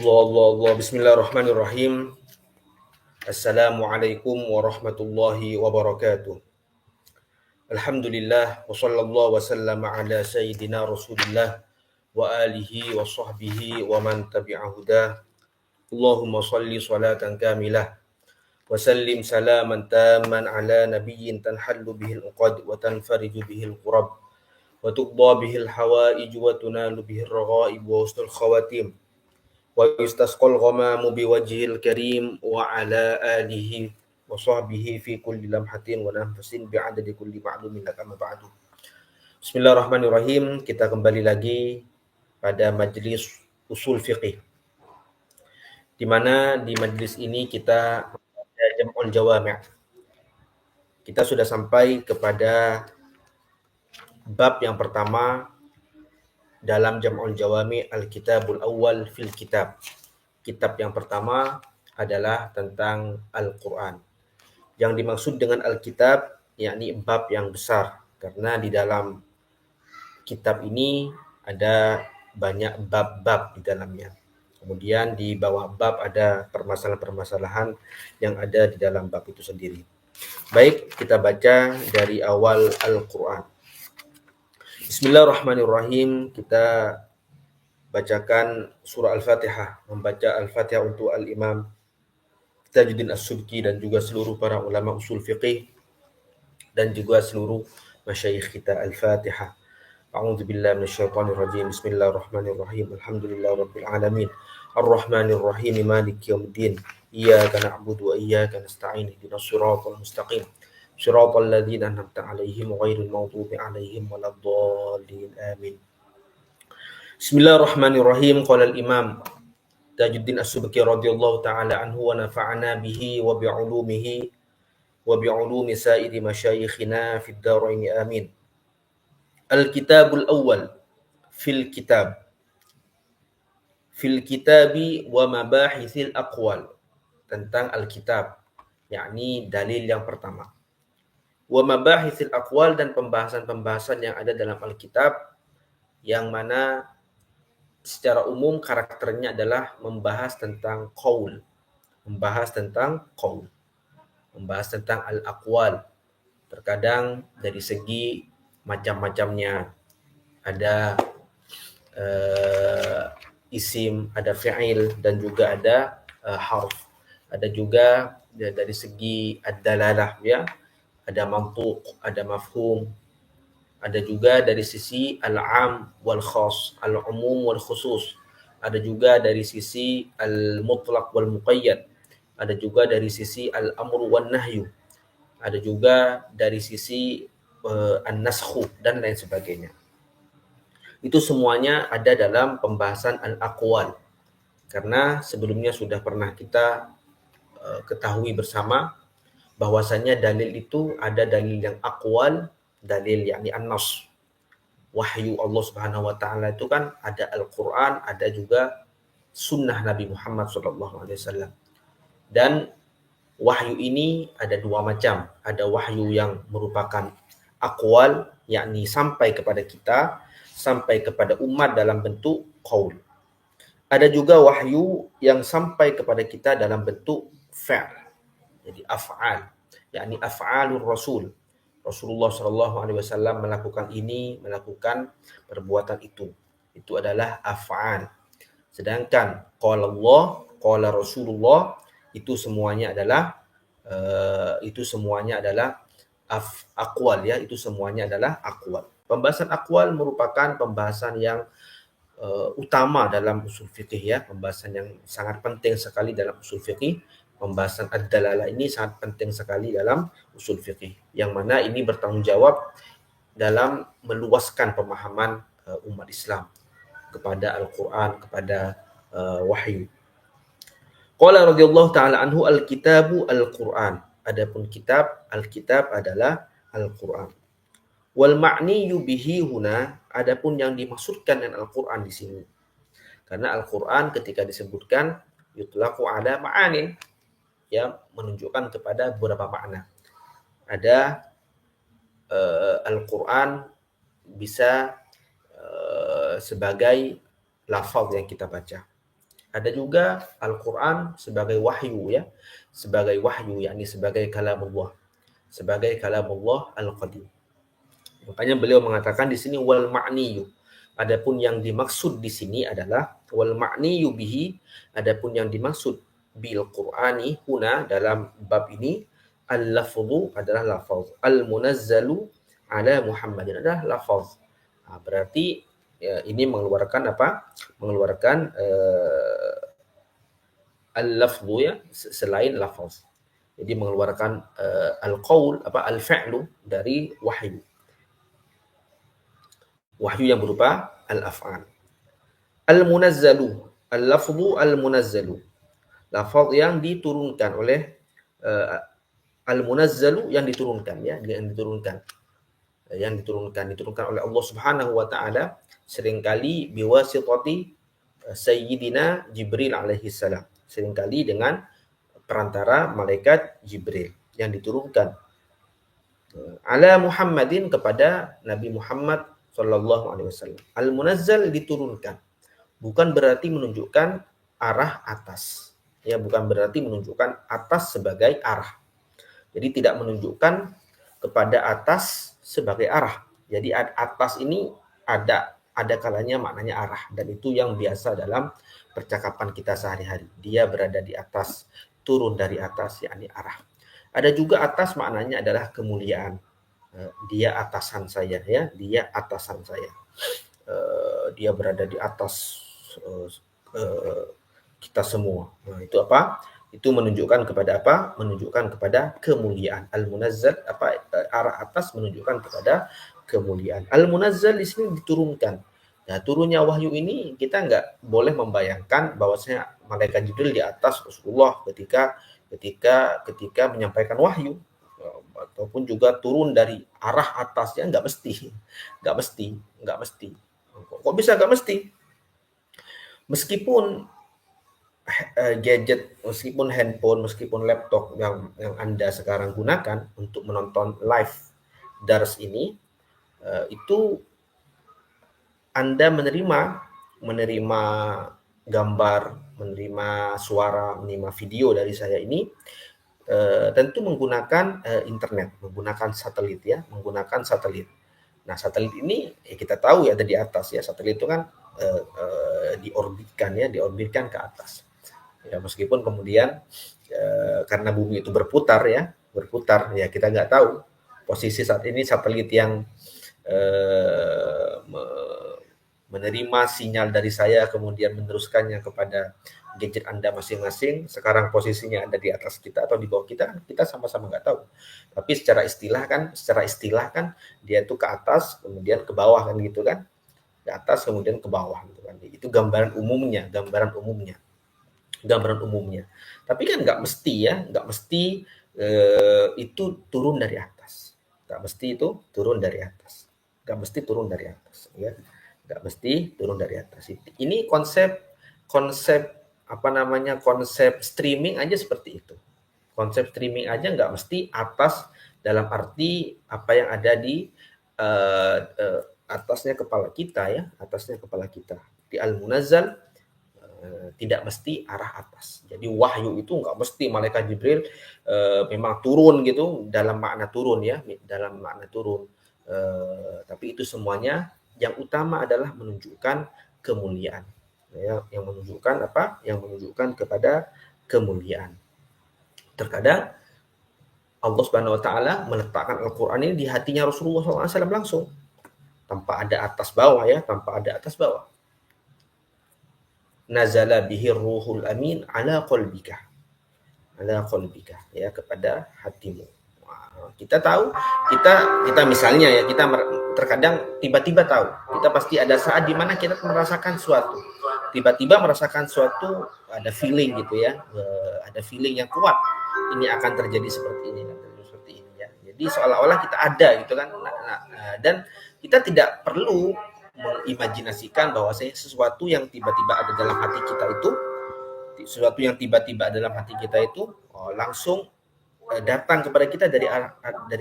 Allah. Bismillahirrahmanirrahim. Assalamualaikum warahmatullahi wabarakatuh. Alhamdulillah wa sallallahu wa sallama ala sayyidina Rasulillah wa alihi wa sahbihi wa man tabi'a hudah. Allahumma salli salatan kamilah wa sallim salaman tamman ala nabiyyin tanhallu bihil uqad wa tanfariju bihil qurab wa tuqda bihil hawaij wa tunalu bihil raghaib wa husnul khawatim. Wa yustasqal ghamamu biwajhil karim wa ala alihi wa sahbihi fi kulli lamhatin wa nafsin bi'adadi kulli ma'lumin lak amma ba'du. Bismillahirrahmanirrahim. Kita kembali lagi pada majlis usul fiqih, di mana di majlis ini kita ada jam'ul jawami'. Kita sudah sampai kepada bab yang pertama dalam jam'ul jawami' al-kitabul awal fil kitab. Kitab yang pertama adalah tentang Al-Quran. Yang dimaksud dengan Alkitab yakni bab yang besar, karena di dalam kitab ini ada banyak bab-bab di dalamnya. Kemudian di bawah bab ada permasalahan-permasalahan yang ada di dalam bab itu sendiri. Baik, kita baca dari awal Al-Quran. Bismillahirrahmanirrahim. Kita bacakan surah Al-Fatihah, membaca Al-Fatihah untuk Al-Imam Tajuddin As-Subki dan juga seluruh para ulama usul fiqih dan juga seluruh masyayikh kita. Al-Fatihah. A'udzu billahi minasyaitonir rajim. Bismillahirrahmanirrahim. Alhamdulillahirabbil alamin. Arrahmanirrahim. Maliki yaumiddin. Iyyaka na'budu wa iyyaka nasta'in. Ihdinas siratal mustaqim. Shiratal ladzina an'amta 'alaihim ghairil maghdubi 'alaihim waladdallin. Amin. Bismillahirrahmanirrahim. Qala al-Imam Tajuddin As-Subki radhiyallahu ta'ala anhu wa nafa'ana bihi wa bi'ulumihi wa bi'ulumi sa'iri masyayikhina fid dharain. Amin. Al-kitabul awwal fil kitab. Fil kitabi wa mabahithil aqwal. Tentang al-kitab, yakni dalil yang pertama. Wa mabahithil aqwal, dan pembahasan-pembahasan yang ada dalam Alkitab, yang mana secara umum karakternya adalah membahas tentang qaul, membahas tentang al-aqwal. Terkadang dari segi macam-macamnya, ada isim, ada fi'il, dan juga ada harf. Ada juga dari segi ad-dalalah, ya, ada mantuq, ada mafhum, ada juga dari sisi al-am wal khas, al-umum wal khusus, ada juga dari sisi al-mutlaq wal muqayyad, ada juga dari sisi al-amru wan nahyu, ada juga dari sisi an-naskhu dan lain sebagainya. Itu semuanya ada dalam pembahasan al-aqwal. Karena sebelumnya sudah pernah kita ketahui bersama bahwasannya dalil itu ada dalil yang aqwal, dalil yakni an-nas, wahyu Allah Subhanahu wa taala itu kan ada Al-Qur'an, ada juga sunnah Nabi Muhammad SAW. Dan wahyu ini ada dua macam. Ada wahyu yang merupakan aqwal, yakni sampai kepada kita, sampai kepada umat dalam bentuk qaul. Ada juga wahyu yang sampai kepada kita dalam bentuk fi'l, jadi af'al, yakni af'alur rasul. Rasulullah SAW melakukan ini, melakukan perbuatan itu. Itu adalah af'al. Sedangkan qala Allah, qala Rasulullah, itu semuanya adalah aqwal, ya, itu semuanya adalah aqwal. Pembahasan aqwal merupakan pembahasan yang utama dalam usul fikih, ya, pembahasan yang sangat penting sekali dalam usul fikih. Pembahasan ad-dalalah ini sangat penting sekali dalam usul fikih, yang mana ini bertanggung jawab dalam meluaskan pemahaman umat Islam kepada Al-Quran, kepada wahyu. Qala radhiyallahu ta'ala anhu, al-kitabu al-Quran. Adapun kitab, al-kitab adalah Al-Quran. Wal ma'niyu bihi huna, adapun yang dimaksudkan dengan Al-Quran di sini. Karena Al-Quran ketika disebutkan yutlaqu ala ma'anin, ya, menunjukkan kepada beberapa makna. Ada Al-Quran bisa sebagai lafaz yang kita baca. Ada juga Al-Quran sebagai wahyu ya, sebagai wahyu, yakni sebagai kalamullah, sebagai kalamullah al-qadim. Makanya beliau mengatakan di sini wal ma'niyu. Adapun yang dimaksud di sini adalah wal ma'niyu bihi, adapun yang dimaksud bil Qur'ani huna dalam bab ini al-lafzu adalah lafaz, al-munazzalu ala Muhammadin adalah lafaz. Berarti ya, ini mengeluarkan apa? Mengeluarkan al-lafzu ya, selain lafaz. Jadi mengeluarkan al-qaul al-fi'lu dari wahyu. Wahyu yang berupa al-af'al. Al-munazzalu, al-lafzu al-munazzalu. Lafaz yang diturunkan oleh al-munazzalu yang diturunkan ya, yang diturunkan. Yang diturunkan oleh Allah Subhanahu wa taala seringkali biwasitati Sayyidina Jibril alaihi salam. Seringkali dengan perantara malaikat Jibril yang diturunkan ala Muhammadin kepada Nabi Muhammad sallallahu alaihi wasallam. Al-munazzal diturunkan. Bukan berarti menunjukkan arah atas. Ya, bukan berarti menunjukkan atas sebagai arah. Jadi tidak menunjukkan kepada atas sebagai arah. Jadi atas ini ada kalanya maknanya arah, dan itu yang biasa dalam percakapan kita sehari-hari. Dia berada di atas, turun dari atas, yakni arah. Ada juga atas maknanya adalah kemuliaan. Dia atasan saya ya, dia atasan saya. Dia berada di atas kita semua. Nah, itu apa? Itu menunjukkan kepada apa? Menunjukkan kepada kemuliaan. Al-munazzal arah atas menunjukkan kepada kemuliaan. Al-munazzal di sini diturunkan. Nah, turunnya wahyu ini kita nggak boleh membayangkan bahwasanya malaikat Jibril di atas Rasulullah ketika menyampaikan wahyu, ataupun juga turun dari arah atasnya, nggak mesti. Kok bisa nggak mesti? Meskipun gadget, meskipun handphone, meskipun laptop yang Anda sekarang gunakan untuk menonton live dars ini, itu Anda menerima gambar, menerima suara, menerima video dari saya ini, tentu menggunakan internet, menggunakan satelit ya, menggunakan satelit. Nah, satelit ini kita tahu ya ada di atas ya. Satelit itu kan diorbitkan ke atas. Ya, meskipun kemudian karena bumi itu berputar ya, kita nggak tahu posisi saat ini satelit yang menerima sinyal dari saya kemudian meneruskannya kepada gadget Anda masing-masing, sekarang posisinya ada di atas kita atau di bawah kita, kita sama-sama nggak tahu. Tapi secara istilah kan dia itu ke atas kemudian ke bawah kan gitu kan, ke atas kemudian ke bawah gitu kan. Itu gambaran umumnya. Tapi kan nggak mesti itu turun dari atas. Nggak mesti turun dari atas ya. Nggak mesti turun dari atas. Ini konsep streaming aja seperti itu. Konsep streaming aja nggak mesti atas dalam arti apa yang ada di atasnya kepala kita ya, Di Al-Munazzal tidak mesti arah atas. Jadi wahyu itu nggak mesti malaikat Jibril memang turun gitu dalam makna turun ya, tapi itu semuanya yang utama adalah menunjukkan kemuliaan. Ya, yang menunjukkan kepada kemuliaan. Terkadang Allah Subhanahu wa taala meletakkan Al-Qur'an ini di hatinya Rasulullah SAW langsung, tanpa ada atas bawah. Nazala bihi ruhul amin ala qalbika ya, kepada hatimu. Kita tahu, kita misalnya ya, kita terkadang tiba-tiba tahu, kita pasti ada saat di mana kita merasakan suatu, ada feeling gitu ya, ada feeling yang kuat, ini akan terjadi seperti ini ya. Jadi seolah-olah kita ada gitu kan, dan kita tidak perlu mengimajinasikan bahwa sesuatu yang tiba-tiba ada dalam hati kita itu langsung datang kepada kita dari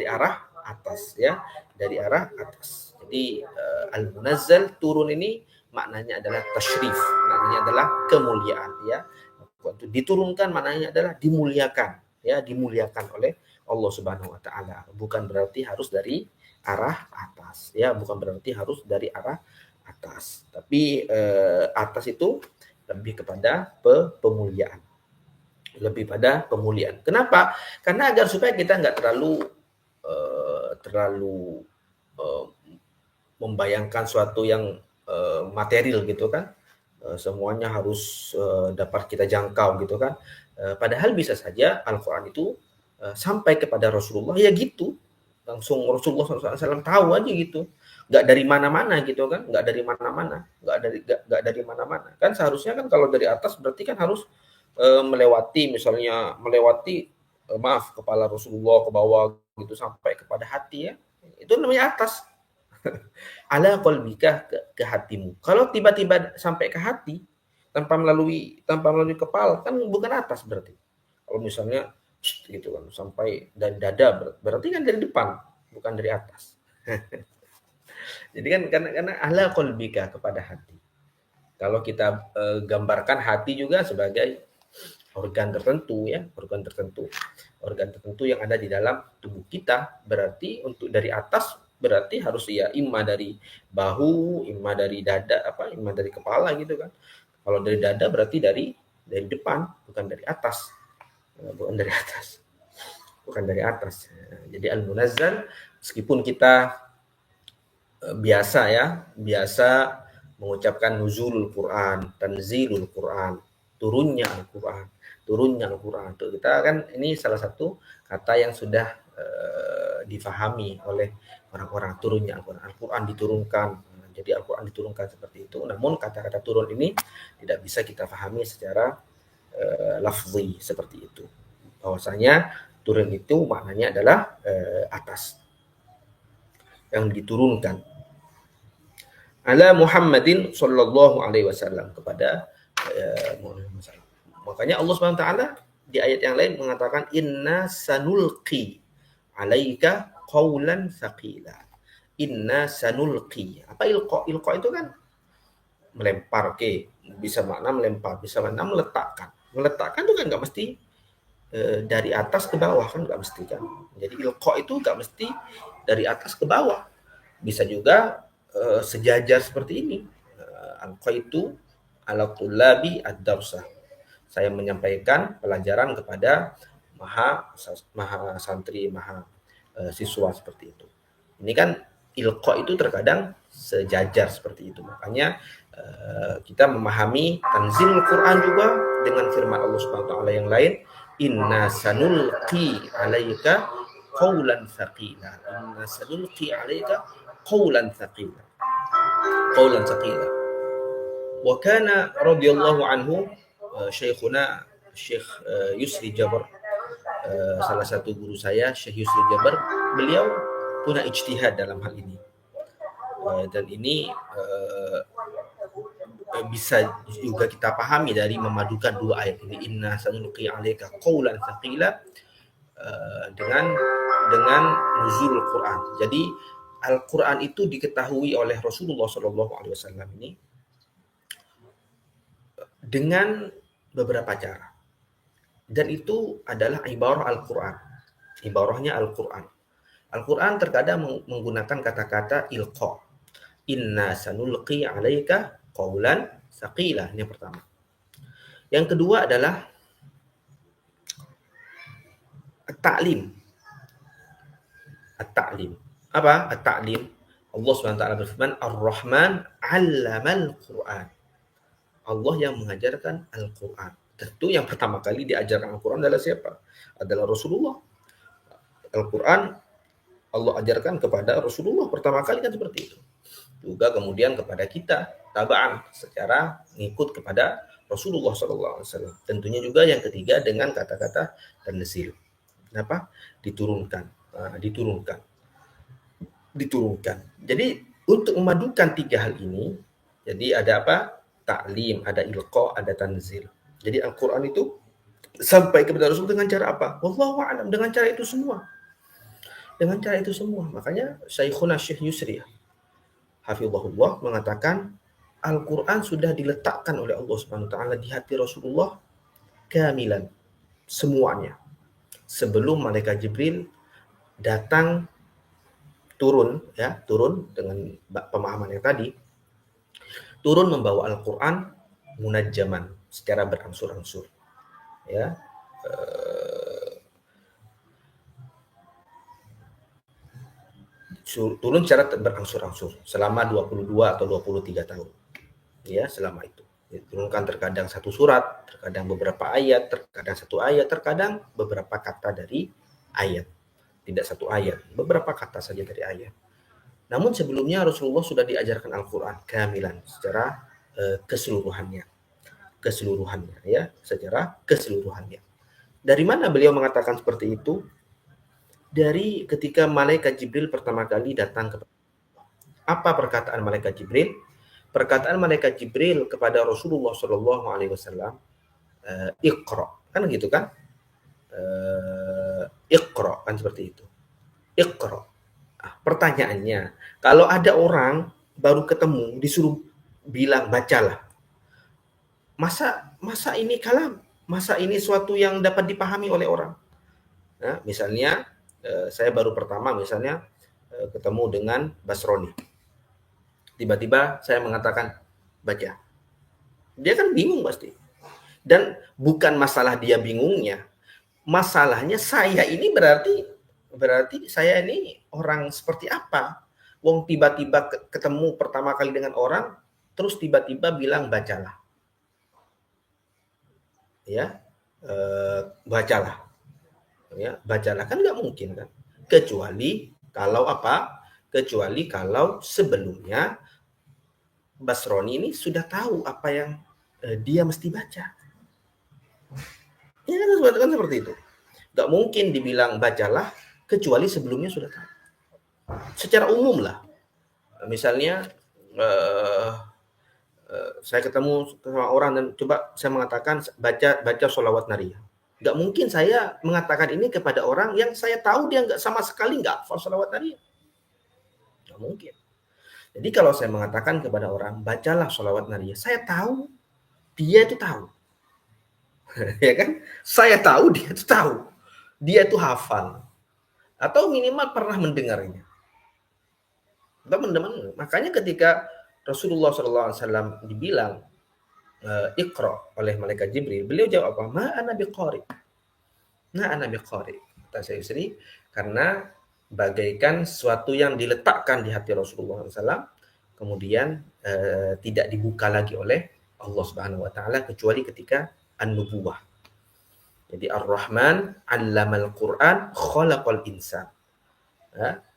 arah atas ya, dari arah atas. Jadi al-munazzal turun ini maknanya adalah tasyrif, maknanya adalah kemuliaan, ya. Diturunkan maknanya adalah dimuliakan, ya, dimuliakan oleh Allah Subhanahu wa taala. Bukan berarti harus dari arah atas, ya, bukan berarti harus dari arah atas. Tapi atas itu lebih kepada pemuliaan. Lebih pada pemuliaan. Kenapa? Karena agar supaya kita nggak terlalu membayangkan suatu yang material gitu kan. Semuanya harus dapat kita jangkau gitu kan. Padahal bisa saja Al-Quran itu sampai kepada Rasulullah ya gitu. Langsung Rasulullah SAW tahu aja gitu. Nggak dari mana-mana gitu kan. Nggak dari mana-mana. Nggak dari mana-mana. Kan seharusnya kan kalau dari atas berarti kan harus melewati kepala Rasulullah ke bawah gitu sampai kepada hati, ya. Itu namanya atas. Ala qalbika, ke hatimu. Kalau tiba-tiba sampai ke hati tanpa melalui kepala kan bukan atas berarti. Kalau misalnya gitu kan sampai dari dada berarti kan dari depan bukan dari atas. Jadi kan karena ala qalbika, kepada hati. Kalau kita gambarkan hati juga sebagai organ tertentu, ya, organ tertentu yang ada di dalam tubuh kita, berarti untuk dari atas berarti harus ya imma dari bahu, imma dari dada, imma dari kepala gitu kan. Kalau dari dada berarti dari depan, bukan dari atas. Bukan dari atas. Jadi al-munazzal, meskipun kita biasa mengucapkan nuzulul Quran, tanzilul Quran, turunnya Al-Quran. Tuh kita kan ini salah satu kata yang sudah difahami oleh orang-orang, turunnya Al-Quran. Al-Quran diturunkan. Jadi Al-Quran diturunkan seperti itu. Namun kata-kata turun ini tidak bisa kita pahami secara lafzi seperti itu. Bahwasanya turun itu maknanya adalah atas, yang diturunkan. Ala Muhammadin sallallahu alaihi wasallam, kepada Muhammad. Makanya Allah Subhanahu wa taala di ayat yang lain mengatakan inna sanulqi alaika qaulan tsaqila. Inna sanulqi. Apa ilqa? Ilqa itu kan melempar, bisa makna melempar, bisa makna meletakkan. Meletakkan itu kan enggak mesti dari atas ke bawah, kan enggak mesti kan. Jadi ilqa itu enggak mesti dari atas ke bawah. Bisa juga sejajar seperti ini. Alqaitu ala tullabi ad-darsah. Saya menyampaikan pelajaran kepada maha santri, maha siswa, seperti itu. Ini kan ilqa itu terkadang sejajar seperti itu. Makanya kita memahami tanzilul Quran juga dengan firman Allah Subhanahu wa taala yang lain, inna sanulqi 'alaika qaulan tsaqila. Inna sanulqi 'alaika qaulan tsaqila. Wa kana radhiyallahu anhu, Syekhuna Syekh Yusri Jabar, salah satu guru saya, Syekh Yusri Jabar, beliau punya ijtihad dalam hal ini. Dan ini bisa juga kita pahami dari memadukan dua ayat ini, inna sanulqi 'alaika qaulan tsaqila, dengan nuzulul Quran. Jadi Al-Quran itu diketahui oleh Rasulullah SAW ini dengan beberapa cara. Dan itu adalah ibarah Al-Quran. Ibarahnya Al-Quran. Al-Quran terkadang menggunakan kata-kata ilqa. Inna sanulqi 'alaika qaulan tsaqila. Ini yang pertama. Yang kedua adalah at-ta'lim. At-ta'lim. Apa? At-ta'lim. Allah SWT berfirman, Ar-Rahman 'allamal Qur'an. Allah yang mengajarkan Al-Quran. Tentu yang pertama kali diajarkan Al-Quran adalah siapa? Adalah Rasulullah. Al-Quran Allah ajarkan kepada Rasulullah pertama kali, kan seperti itu. Juga kemudian kepada kita, tabaan, secara ngikut kepada Rasulullah SAW. Tentunya juga yang ketiga dengan kata-kata tanzil. Kenapa? Diturunkan. Jadi untuk memadukan tiga hal ini, jadi ada apa? Ta'lim, ada ilqa, ada tanzil. Jadi Al-Quran itu sampai kepada Rasul dengan cara apa? Wallahu a'lam, dengan cara itu semua. Makanya Syekhuna Syekh Yusri hafizahullah mengatakan Al-Quran sudah diletakkan oleh Allah Subhanahu wa taala di hati Rasulullah kamilan, semuanya. Sebelum malaikat Jibril datang turun dengan pemahaman yang tadi, turun membawa Al-Quran munajjaman secara berangsur-angsur, ya. Turun secara berangsur-angsur selama 22 atau 23 tahun. Ya, selama itu. Diturunkan terkadang satu surat, terkadang beberapa ayat, terkadang satu ayat, terkadang beberapa kata dari ayat. Tidak satu ayat, beberapa kata saja dari ayat. Namun sebelumnya Rasulullah sudah diajarkan Al-Quran kamilan secara keseluruhannya. Keseluruhannya, ya, secara keseluruhannya. Dari mana beliau mengatakan seperti itu? Dari ketika malaikat Jibril pertama kali datang kepada. Apa perkataan malaikat Jibril? Perkataan malaikat Jibril kepada Rasulullah Shallallahu Alaihi Wasallam, Iqra, kan gitu kan? Iqra, kan seperti itu. Iqra. Pertanyaannya, kalau ada orang baru ketemu disuruh bilang bacalah, masa ini kalam, masa ini suatu yang dapat dipahami oleh orang? Nah, misalnya saya baru pertama misalnya ketemu dengan Basroni. Tiba-tiba saya mengatakan baca. Dia kan bingung pasti. Dan bukan masalah dia bingungnya. Masalahnya saya ini berarti saya ini orang seperti apa? Wong tiba-tiba ketemu pertama kali dengan orang, terus tiba-tiba bilang bacalah. Ya, bacalah. Ya, bacalah kan nggak mungkin kan? Kecuali kalau apa? Kecuali kalau sebelumnya Basroni ini sudah tahu apa yang dia mesti baca. Ya kan seperti itu. Gak mungkin dibilang bacalah kecuali sebelumnya sudah tahu. Secara umum lah. Misalnya saya ketemu sama orang dan coba saya mengatakan baca sholawat nariyah. Gak mungkin saya mengatakan ini kepada orang yang saya tahu dia nggak sama sekali nggak hafal sholawat nariyah. Gak mungkin. Jadi kalau saya mengatakan kepada orang, bacalah sholawat nariyah, saya tahu, dia itu tahu. Ya kan? Saya tahu, dia itu tahu. Dia itu hafal. Atau minimal pernah mendengarnya. Makanya ketika Rasulullah SAW dibilang, Iqra oleh malaikat Jibril, beliau jawab apa? Ma ana biqari. Ma ana biqari. Kata saya istri, karena bagaikan sesuatu yang diletakkan di hati Rasulullah SAW, kemudian tidak dibuka lagi oleh Allah Subhanahu Wa Taala kecuali ketika an-nubuwah. Jadi Ar-Rahman 'allamal Qur'an khalaqal insan.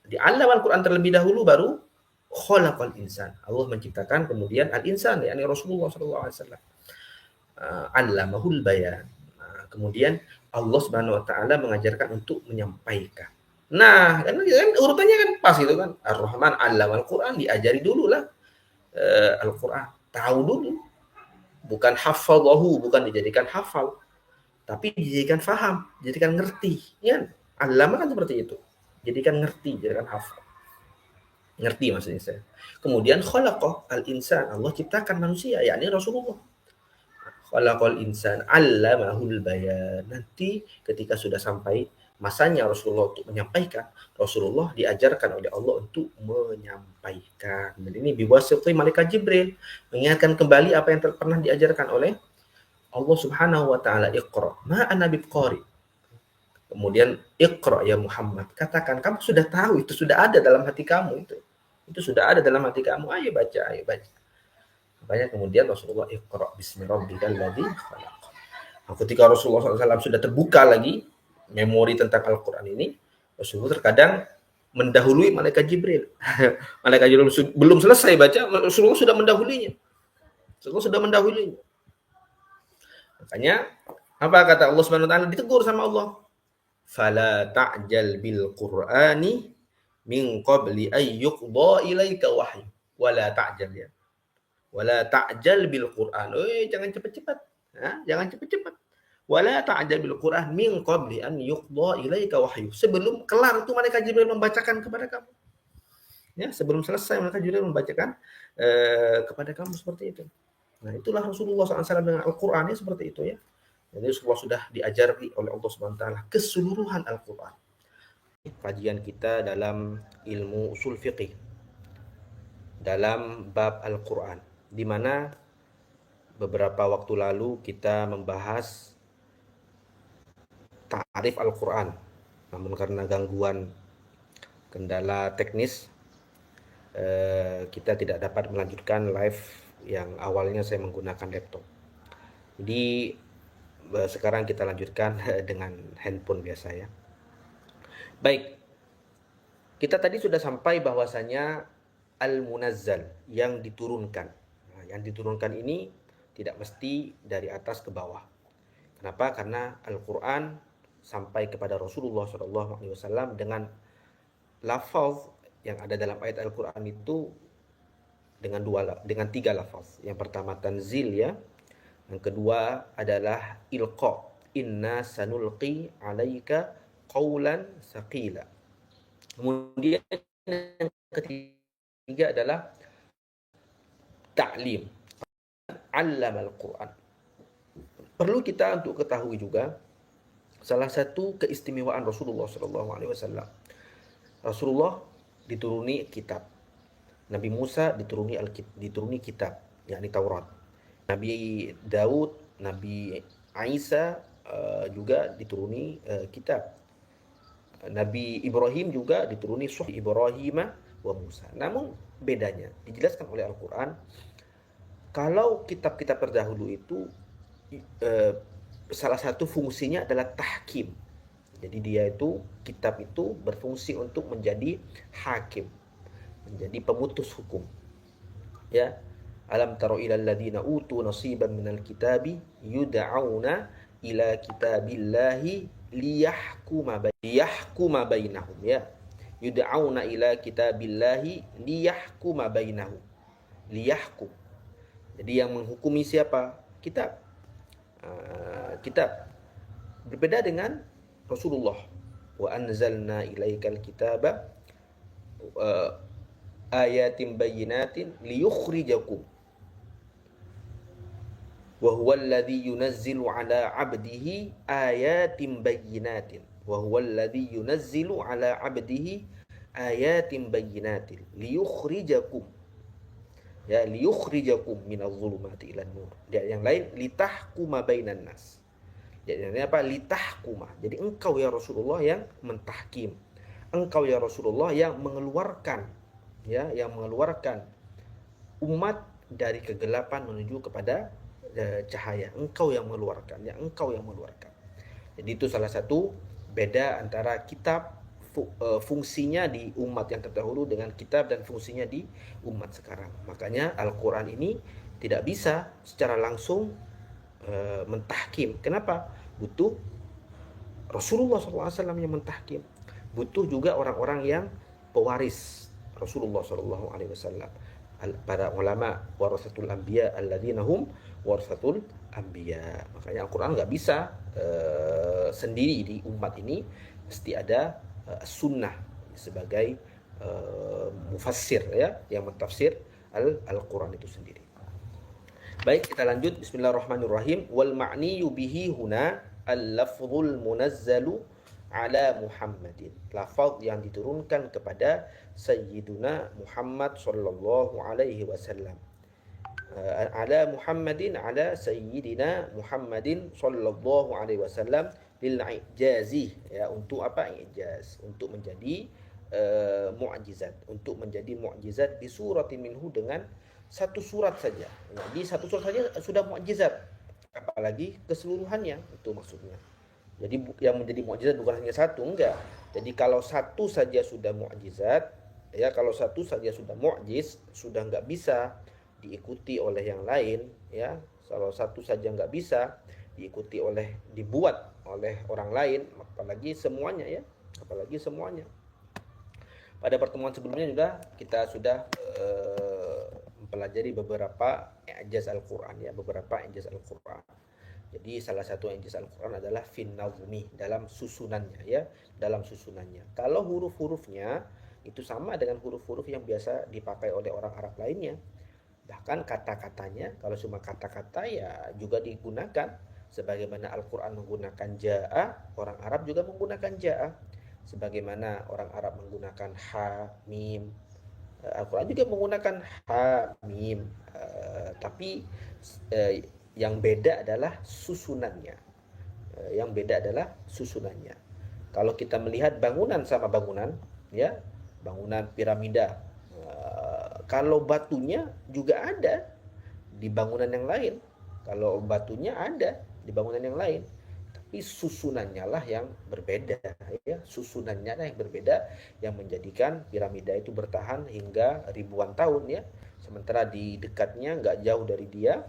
Di'allamal Qur'an terlebih dahulu baru khalaqal insan. Allah menciptakan kemudian al-insan, yakni Rasulullah SAW. 'Allamahul bayan. Kemudian Allah Subhanahu Wa Taala mengajarkan untuk menyampaikan. Nah, kan urutannya kan pas itu kan. Ar-Rahman 'allamal Qur'an, diajari dulu lah Al-Qur'an. Tahu dulu. Bukan hafadhahu, bukan dijadikan hafal. Tapi dijadikan faham, dijadikan ngerti. Ya, allama kan seperti itu. Jadikan ngerti, jadikan hafal. Ngerti maksudnya saya. Kemudian khalaqa al-insan, Allah ciptakan manusia, yakni Rasulullah. Khalaqal insan 'allamahul bayan. Nanti ketika sudah sampai masanya Rasulullah untuk menyampaikan, Rasulullah diajarkan oleh Allah untuk menyampaikan. Dan ini biwasitati malaikat Jibril, mengingatkan kembali apa yang pernah diajarkan oleh Allah Subhanahu wa taala. Iqra, ma ana biqari. Kemudian Iqra ya Muhammad, katakan kamu sudah tahu, itu sudah ada dalam hati kamu itu. Itu sudah ada dalam hati kamu. Ayo baca, ayo baca. Makanya kemudian Rasulullah Iqra bismi rabbikal ladzi khalaq. Ketika Rasulullah SAW sudah terbuka lagi memori tentang Al-Quran ini, Rasulullah terkadang mendahului malaikat Jibril. Malaikat Jibril belum selesai baca, Rasulullah sudah mendahulinya. Rasulullah sudah mendahulinya. Makanya apa kata Allah Subhanahu wa taala, ditegur sama Allah. Fala ta'jal bil Qur'ani min qabli ay yuqda ilaika wahyu. Wala ta'jal ya. Wala ta'jal bil Qur'an. Jangan cepat-cepat. Jangan cepat-cepat. Wala ta'jal bil Qur'an min qabli an yuqda ilaika wahyu. Sebelum kelar itu malaikat Jibril membacakan kepada kamu. Ya, sebelum selesai maka Jibril membacakan kepada kamu seperti itu. Nah, itulah Rasulullah SAW dengan Al-Qur'annya seperti itu ya. Jadi Rasulullah sudah diajari oleh Allah Subhanahu wa taala keseluruhan Al-Qur'an. Kajian kita dalam ilmu usul fiqih dalam bab Al-Qur'an, di mana beberapa waktu lalu kita membahas ta'rif Al-Qur'an. Namun karena gangguan kendala teknis, kita tidak dapat melanjutkan live yang awalnya saya menggunakan laptop. Jadi sekarang kita lanjutkan dengan handphone biasa ya. Baik, kita tadi sudah sampai bahwasanya al-munazzal yang diturunkan. Nah, yang diturunkan ini tidak mesti dari atas ke bawah. Kenapa? Karena Al-Quran sampai kepada Rasulullah SAW dengan lafaz yang ada dalam ayat Al-Quran itu dengan tiga lafaz. Yang pertama tanzil ya, yang kedua adalah ilqa, inna sanulqi alaika qawlan saqila. Kemudian yang ketiga adalah ta'lim, allamal Quran. Perlu kita untuk ketahui juga salah satu keistimewaan Rasulullah SAW. Rasulullah dituruni kitab. Nabi Musa dituruni kitab, yakni Taurat. Nabi Daud, Nabi Isa juga dituruni kitab. Nabi Ibrahim juga dituruni Suhuf Ibrahim wa Musa. Namun bedanya dijelaskan oleh Al-Quran, kalau kitab-kitab terdahulu itu salah satu fungsinya adalah tahkim. Jadi dia itu, kitab itu berfungsi untuk menjadi hakim, menjadi pemutus hukum. Ya, alam taro ilal ladina utu nasiban minal kitabi yud'auna ila kitabillahi liyahkuma bainahum ya. Yud'auna ila kitabillahi liyahkuma bainahum. Liyahkum. Jadi yang menghukumi siapa? Kitab. Kitab. Berbeda dengan Rasulullah. Wa anzalna ilaikal kitaba ayatin bayyinatin liyukhrijakum wa huwal ladzi yunazzilu ala 'abdihi ayatin bayyinatin wa huwal ladzi yunazzilu ala 'abdihi ayatin bayyinatin liyukhrijakum ya, liyukhrijakum minadh dhulumati ilan nur. Dan yang lain litahkuma bainan nas. Jadi ini apa? Litahkuma. Jadi engkau ya Rasulullah yang mentahkim. Engkau ya Rasulullah yang mengeluarkan ya, yang mengeluarkan umat dari kegelapan menuju kepada cahaya. Engkau yang mengeluarkan, ya engkau yang mengeluarkan. Jadi itu salah satu beda antara kitab fungsinya di umat yang terdahulu dengan kitab dan fungsinya di umat sekarang. Makanya Al-Quran ini tidak bisa secara langsung mentahkim. Kenapa? Butuh Rasulullah SAW yang mentahkim. Butuh juga orang-orang yang pewaris Rasulullah SAW. Para ulama warasatul anbiya alladzina hum warasatul anbiya. Makanya Al-Quran nggak bisa sendiri di umat ini, mesti ada sunnah sebagai mufassir ya, yang mentafsir Al-Quran itu sendiri. Baik, kita lanjut. Bismillahirrahmanirrahim. Wal ma'niyu bihi huna al-lafzul munazzalu ala Muhammadin. Lafaz yang diturunkan kepada Sayyiduna Muhammad sallallahu alaihi wasallam. Ala Muhammadin, ala Sayyidina Muhammadin sallallahu alaihi wasallam lil ijazi ya, untuk apa? Ijaz, untuk menjadi mu'jizat, untuk menjadi mu'jizat bi suratin minhu, dengan satu surat saja. Jadi satu surat saja sudah mu'jizat, apalagi keseluruhannya, itu maksudnya. Jadi yang menjadi mu'jizat bukan hanya satu, enggak. Jadi kalau satu saja sudah mu'jizat ya, kalau satu saja sudah mu'jiz, sudah enggak bisa diikuti oleh yang lain ya. Kalau satu saja enggak bisa diikuti oleh, dibuat oleh orang lain, apalagi semuanya ya, apalagi semuanya. Pada pertemuan sebelumnya juga kita sudah mempelajari beberapa i'jaz Al-Quran ya, beberapa i'jaz Al-Quran. Jadi salah satu i'jaz Al-Quran adalah fin nazmi, dalam susunannya ya, dalam susunannya. Kalau huruf-hurufnya itu sama dengan huruf-huruf yang biasa dipakai oleh orang Arab lainnya. Bahkan kata-katanya, kalau cuma kata-kata ya juga digunakan. Sebagaimana Al-Quran menggunakan ja'a, orang Arab juga menggunakan ja'a. Sebagaimana orang Arab menggunakan ha, mim, Al-Quran juga menggunakan ha, mim. Tapi yang beda adalah susunannya. Yang beda adalah susunannya. Kalau kita melihat bangunan sama bangunan, ya, bangunan piramida, kalau batunya juga ada di bangunan yang lain, kalau batunya ada di bangunan yang lain, tapi susunannya lah yang berbeda, ya, susunannya lah yang berbeda yang menjadikan piramida itu bertahan hingga ribuan tahun, ya. Sementara di dekatnya, nggak jauh dari dia,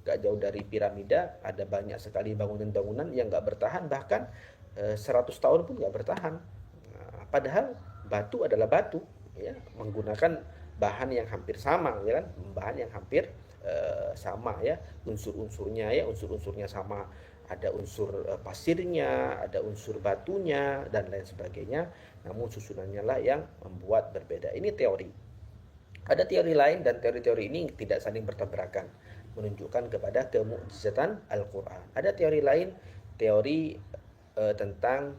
nggak jauh dari piramida, ada banyak sekali bangunan-bangunan yang nggak bertahan, bahkan 100 tahun pun nggak bertahan. Nah, padahal batu adalah batu, ya, menggunakan bahan yang hampir sama, ya kan, bahan yang hampir sama, ya, unsur-unsurnya, ya, unsur-unsurnya sama, ada unsur pasirnya, ada unsur batunya dan lain sebagainya, namun susunannya lah yang membuat berbeda. Ini teori. Ada teori lain dan teori-teori ini tidak saling bertabrakan, menunjukkan kepada kemukjizatan Al-Quran. Ada teori lain, teori tentang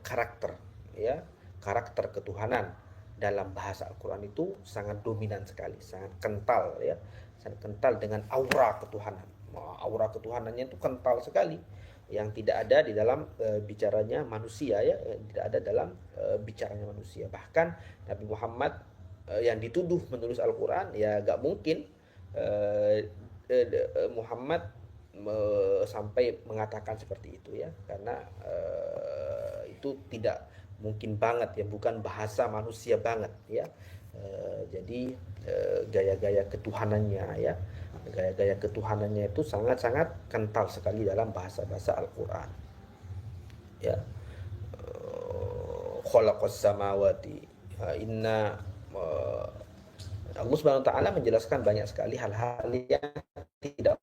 karakter, ya, karakter ketuhanan dalam bahasa Al-Quran itu sangat dominan sekali, sangat kental, ya, sangat kental dengan aura ketuhanan. Aura ketuhanannya itu kental sekali, yang tidak ada di dalam bicaranya manusia, ya, tidak ada dalam bicaranya manusia. Bahkan Nabi Muhammad yang dituduh menulis Al-Quran, ya gak mungkin Muhammad sampai mengatakan seperti itu, ya, karena itu tidak mungkin banget, ya, bukan bahasa manusia banget, ya. Jadi gaya-gaya ketuhanannya, ya, gaya-gaya ketuhanannya itu sangat-sangat kental sekali dalam bahasa-bahasa Al-Quran, ya. Khalaqas samawati, inna, Allah Subhanahu wa taala menjelaskan banyak sekali hal-hal yang tidak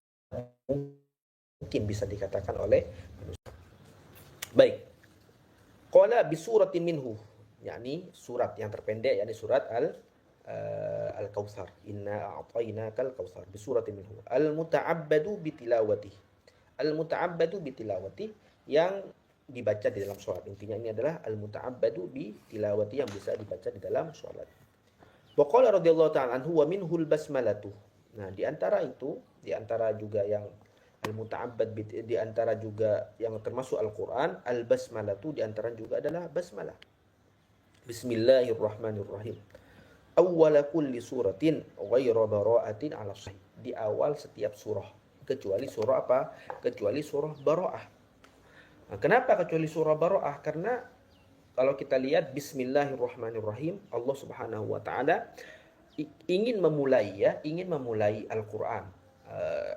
mungkin bisa dikatakan oleh manusia. Baik. Qala bi suratin minhu, yakni surat yang terpendek, yakni surat Al-Kautsar. Inna a'tainakal kautsar bi suratin minhu. Al-muta'abbadu bi tilawati. Al-muta'abbadu bi tilawati, yang dibaca di dalam sholat. Intinya ini adalah al-muta'abbadu bi tilawati, yang bisa dibaca di dalam sholat. Wa qala radhiyallahu ta'ala anhu wa minhul basmalatu. Nah, di antara itu, di antara juga yang al-muta'abbad, di antara juga yang termasuk Al-Quran, al-basmalatu, di antara juga adalah basmalah. Bismillahirrahmanirrahim. Awwala kulli suratin ghayra bara'atin 'ala sahih. Di awal setiap surah, kecuali surah apa? Kecuali surah Bara'ah. Nah, kenapa kecuali surah Bara'ah? Karena kalau kita lihat Bismillahirrahmanirrahim, Allah Subhanahu wa taala ingin memulai Al-Qur'an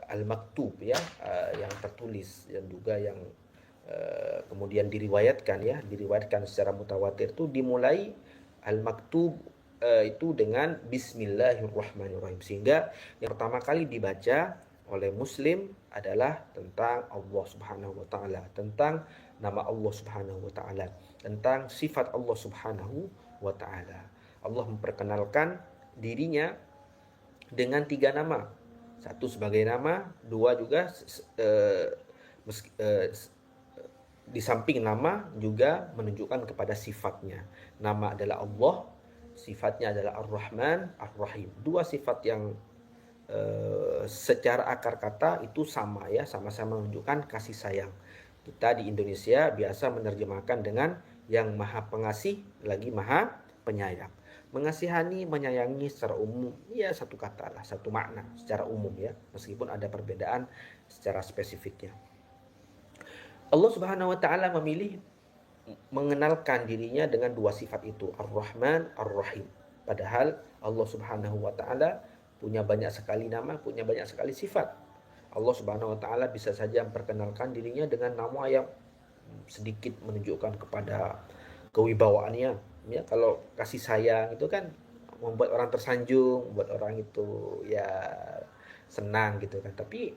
al-maktub, ya, yang tertulis, dan juga yang kemudian diriwayatkan secara mutawatir, itu dimulai al-maktub itu dengan Bismillahirrahmanirrahim, sehingga yang pertama kali dibaca oleh muslim adalah tentang Allah Subhanahu wa taala, tentang nama Allah Subhanahu wa taala, tentang sifat Allah Subhanahu wa taala. Allah memperkenalkan dirinya dengan 3 nama. Satu sebagai nama, 2 juga di samping nama juga menunjukkan kepada sifatnya. Nama adalah Allah, sifatnya adalah Ar-Rahman, Ar-Rahim. 2 sifat yang secara akar kata itu sama, ya, sama-sama menunjukkan kasih sayang. Kita di Indonesia biasa menerjemahkan dengan yang maha pengasih lagi maha penyayang. Mengasihani, menyayangi secara umum, ya satu kata lah, satu makna secara umum, ya, meskipun ada perbedaan secara spesifiknya. Allah Subhanahu wa taala memilih mengenalkan dirinya dengan 2 sifat itu, Ar-Rahman, Ar-Rahim. Padahal Allah Subhanahu wa taala punya banyak sekali nama, punya banyak sekali sifat. Allah Subhanahu wa taala bisa saja memperkenalkan dirinya dengan nama yang sedikit menunjukkan kepada kewibawaannya, ya. Kalau kasih sayang itu kan membuat orang tersanjung, membuat orang itu, ya, senang gitu kan. Tapi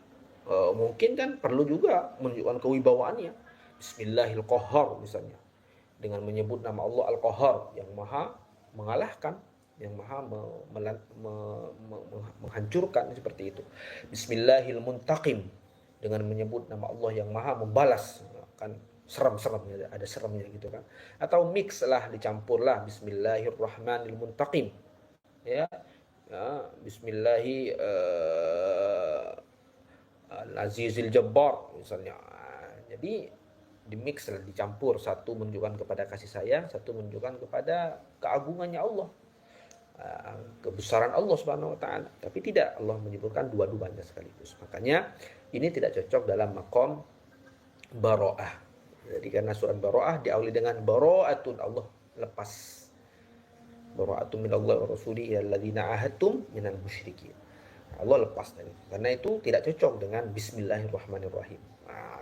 mungkin kan perlu juga menunjukkan kewibawaannya. Bismillahil Qahhar misalnya, dengan menyebut nama Allah Al-Qahhar, yang maha mengalahkan, yang maha menghancurkan, seperti itu. Bismillahil muntaqim, dengan menyebut nama Allah yang maha membalas, kan serem-serem, ada seremnya gitu kan. Atau mix lah, dicampur lah, Bismillahirrahmanil muntaqim, ya, Bismillahi Al-Azizil Jabbar misalnya. Jadi dimix lah, dicampur, satu menunjukkan kepada kasih sayang, satu menunjukkan kepada keagungannya Allah, kebesaran Allah Subhanahu wa taala. Tapi tidak, Allah menyebutkan dua-duanya sekaligus. Makanya ini tidak cocok dalam makom baro'ah. Jadi karena surat baro'ah diawali dengan baro'atun, Allah lepas. Baro'atun minallah wa rasuli illalladzina ahadtum minal musyrikin. Allah lepas dari itu. Karena itu tidak cocok dengan Bismillahirrahmanirrahim.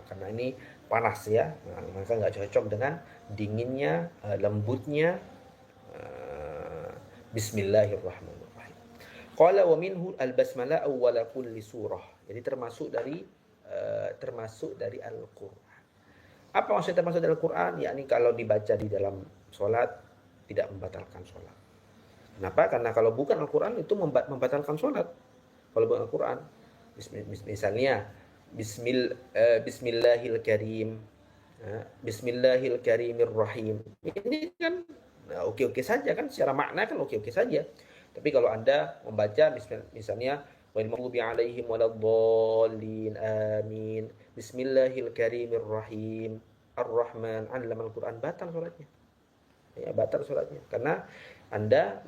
Karena ini panas ya, maka nggak cocok dengan dinginnya, lembutnya Bismillahirrahmanirrahim. Qala wa minhu al-basmalah awwala kulli surah. Jadi termasuk dari Al-Qur'an. Apa maksudnya termasuk dari Al-Qur'an? Yakni kalau dibaca di dalam sholat tidak membatalkan sholat. Kenapa? Karena kalau bukan Al-Qur'an itu membatalkan sholat. Kalau bukan Al-Qur'an, misalnya Bismillahil Karim, Bismillahil Karimir Rahim. Ini kan oke-oke saja kan, secara makna kan oke-oke saja. Tapi kalau Anda membaca misalnya wal maghdubi alaihim waladdallin amin, Bismillahil Karimir Rahim, Ar-Rahman, 'allamal Qur'an, batal salatnya. Ya, batal salatnya karena Anda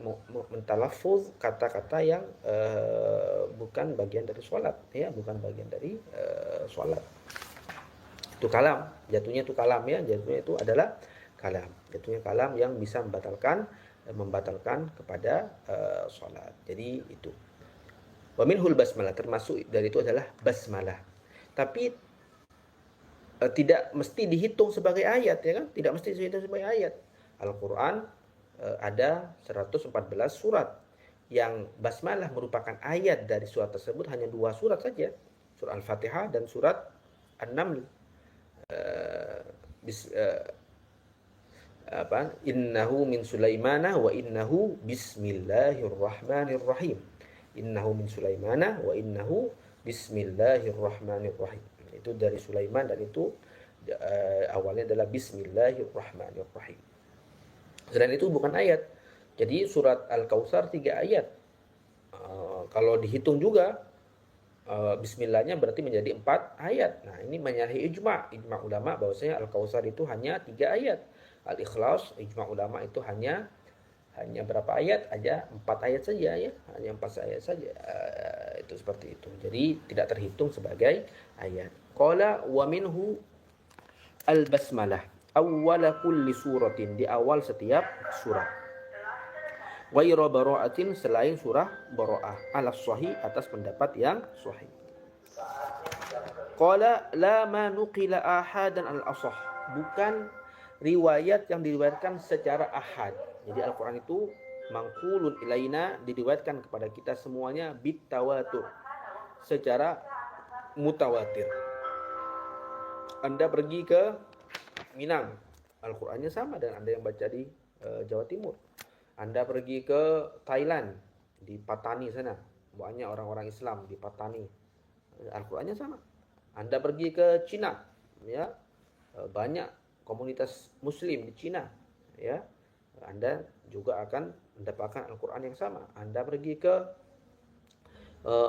mentalaffuz kata-kata yang bukan bagian dari salat, ya, bukan bagian dari salat. Itu kalam, jatuhnya itu kalam, ya, jatuhnya itu adalah kalam. Jatuhnya kalam yang bisa membatalkan kepada salat. Jadi itu. Wa minhul basmalah, termasuk dari itu adalah basmalah. Tapi tidak mesti dihitung sebagai ayat, ya kan? Tidak mesti dihitung sebagai ayat. Al-Qur'an ada 114 surat. Yang basmalah merupakan ayat dari surat tersebut hanya 2 surat saja. Surah Al-Fatihah dan surat An-Naml. Innahu min Sulaimana wa innahu bismillahirrahmanirrahim. Innahu min Sulaimana wa innahu bismillahirrahmanirrahim. Itu dari Sulaiman dan itu awalnya adalah bismillahirrahmanirrahim. Selain itu bukan ayat. Jadi surat Al-Kautsar 3 ayat. Kalau dihitung juga bismillahnya berarti menjadi 4 ayat. Nah, ini menyalahi ijma ulama bahwasanya Al-Kautsar itu hanya 3 ayat. Al-Ikhlas, ijma ulama itu hanya berapa ayat? Aja 4 ayat saja, ya. Hanya 4 ayat saja. Itu seperti itu. Jadi tidak terhitung sebagai ayat. Qala wa minhu al-basmalah awwala kulli suratin, di awal setiap surah. Ghairu bara'atin, selain surah Bara'ah, ala sahih, atas pendapat yang sahih. Qala la ma nuqila ahadan al-asah, bukan riwayat yang diriwayatkan secara ahad. Jadi Al-Qur'an itu mangkulun ilaina, diriwayatkan kepada kita semuanya bitawatur, secara mutawatir. Anda pergi ke Minang, Al-Qur'annya sama dengan Anda yang baca di Jawa Timur. Anda pergi ke Thailand, di Patani sana, banyak orang-orang Islam di Patani, Al-Qur'annya sama. Anda pergi ke Cina, ya, banyak komunitas Muslim di Cina, ya, Anda juga akan mendapatkan Al-Qur'an yang sama. Anda pergi ke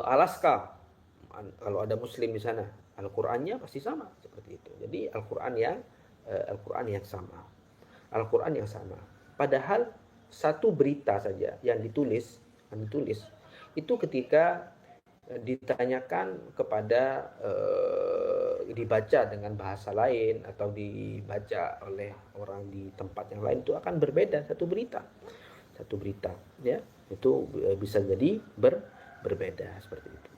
Alaska, kalau ada Muslim di sana, Al-Qur'annya pasti sama, seperti itu. Jadi Al-Qur'an yang sama. Al-Qur'an yang sama. Padahal satu berita saja yang ditulis itu ketika ditanyakan kepada dibaca dengan bahasa lain atau dibaca oleh orang di tempat yang lain, itu akan berbeda satu berita, ya, itu bisa jadi berbeda seperti itu.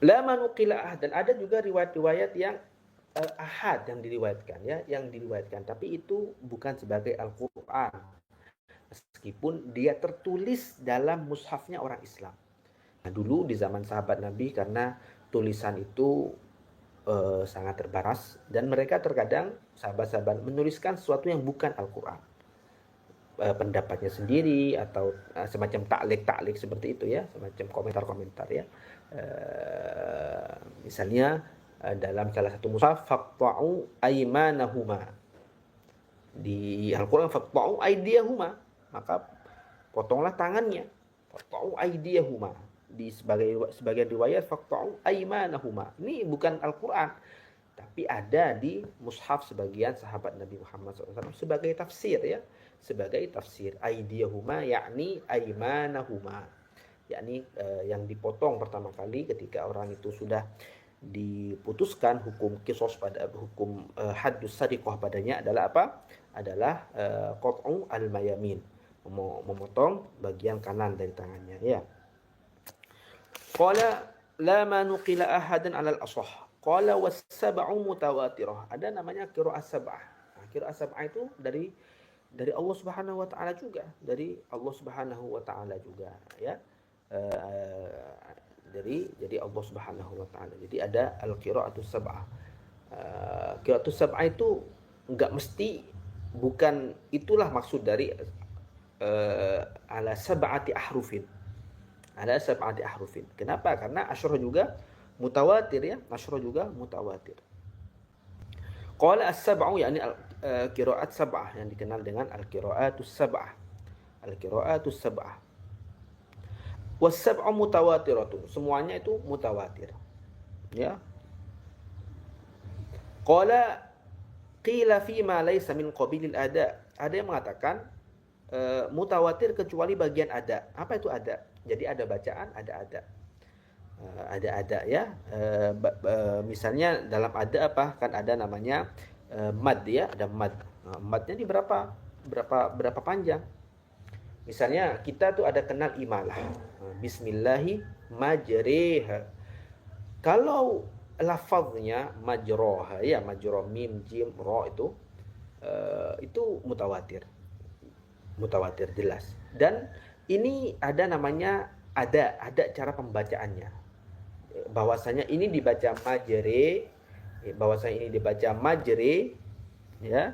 La manuqila, dan ada juga riwayat-riwayat yang ahad yang diriwayatkan, tapi itu bukan sebagai Al-Qur'an, meskipun dia tertulis dalam mushafnya orang Islam. Nah, dulu di zaman sahabat Nabi, karena tulisan itu sangat terbaras, dan mereka terkadang sahabat-sahabat menuliskan sesuatu yang bukan Al-Qur'an. pendapatnya sendiri atau semacam taklik seperti itu ya, semacam komentar-komentar ya. Misalnya dalam salah satu mushaf faqta'u aymanahuma, di Al-Quran faqta'u aydiyahuma, maka potonglah tangannya, faqta'u aydiyahuma. Di sebagian riwayat faqta'u aymanahuma. Ini bukan Al-Quran, tapi ada di mushaf sebagian sahabat Nabi Muhammad SAW sebagai tafsir ya, sebagai tafsir. Aydiyahuma yakni aymanahuma, yakni yang dipotong pertama kali ketika orang itu sudah diputuskan hukum kisos pada hukum haddus sariqah padanya adalah apa? Adalah qat'u al-mayamin, memotong bagian kanan dari tangannya ya. Qala la ma nuqila ahadan 'ala al-ashah. Qala was-sab'u mutawatirah. Ada namanya qira'ah sab'ah. Nah, qira'ah sab'ah itu dari Allah Subhanahu wa taala juga, dari Allah Subhanahu wa taala juga ya. Jadi Allah Subhanahu wa taala. Jadi ada al-qira'atus sab'ah. Qira'atus sab'ah itu enggak mesti, bukan itulah maksud dari ala sab'ati ahrufin. Ala sab'ati ahrufin. Kenapa? Karena asyrah juga mutawatir ya, asyrah juga mutawatir. Qala as-sab'u yakni qira'at sab'ah yang dikenal dengan al-qira'atus sab'ah. Al-qira'atus sab'ah. Was-sab'u mutawatiratun, semuanya itu mutawatir. Ya. Qala qila fi ma laysa min qabilil ada. Ada yang mengatakan mutawatir kecuali bagian ada. Apa itu ada? Jadi ada bacaan, ada ada. Ada ya. Misalnya dalam ada apa? Kan ada namanya mad ya, ada mad. Madnya di berapa panjang? Misalnya kita tuh ada kenal imalah. Bismillahi majriha. Kalau lafaznya majroha ya, majro mim jim ro itu mutawatir. Mutawatir jelas. Dan ini ada namanya ada cara pembacaannya. Bahwasanya ini dibaca majre, bahwasanya ini dibaca majre ya.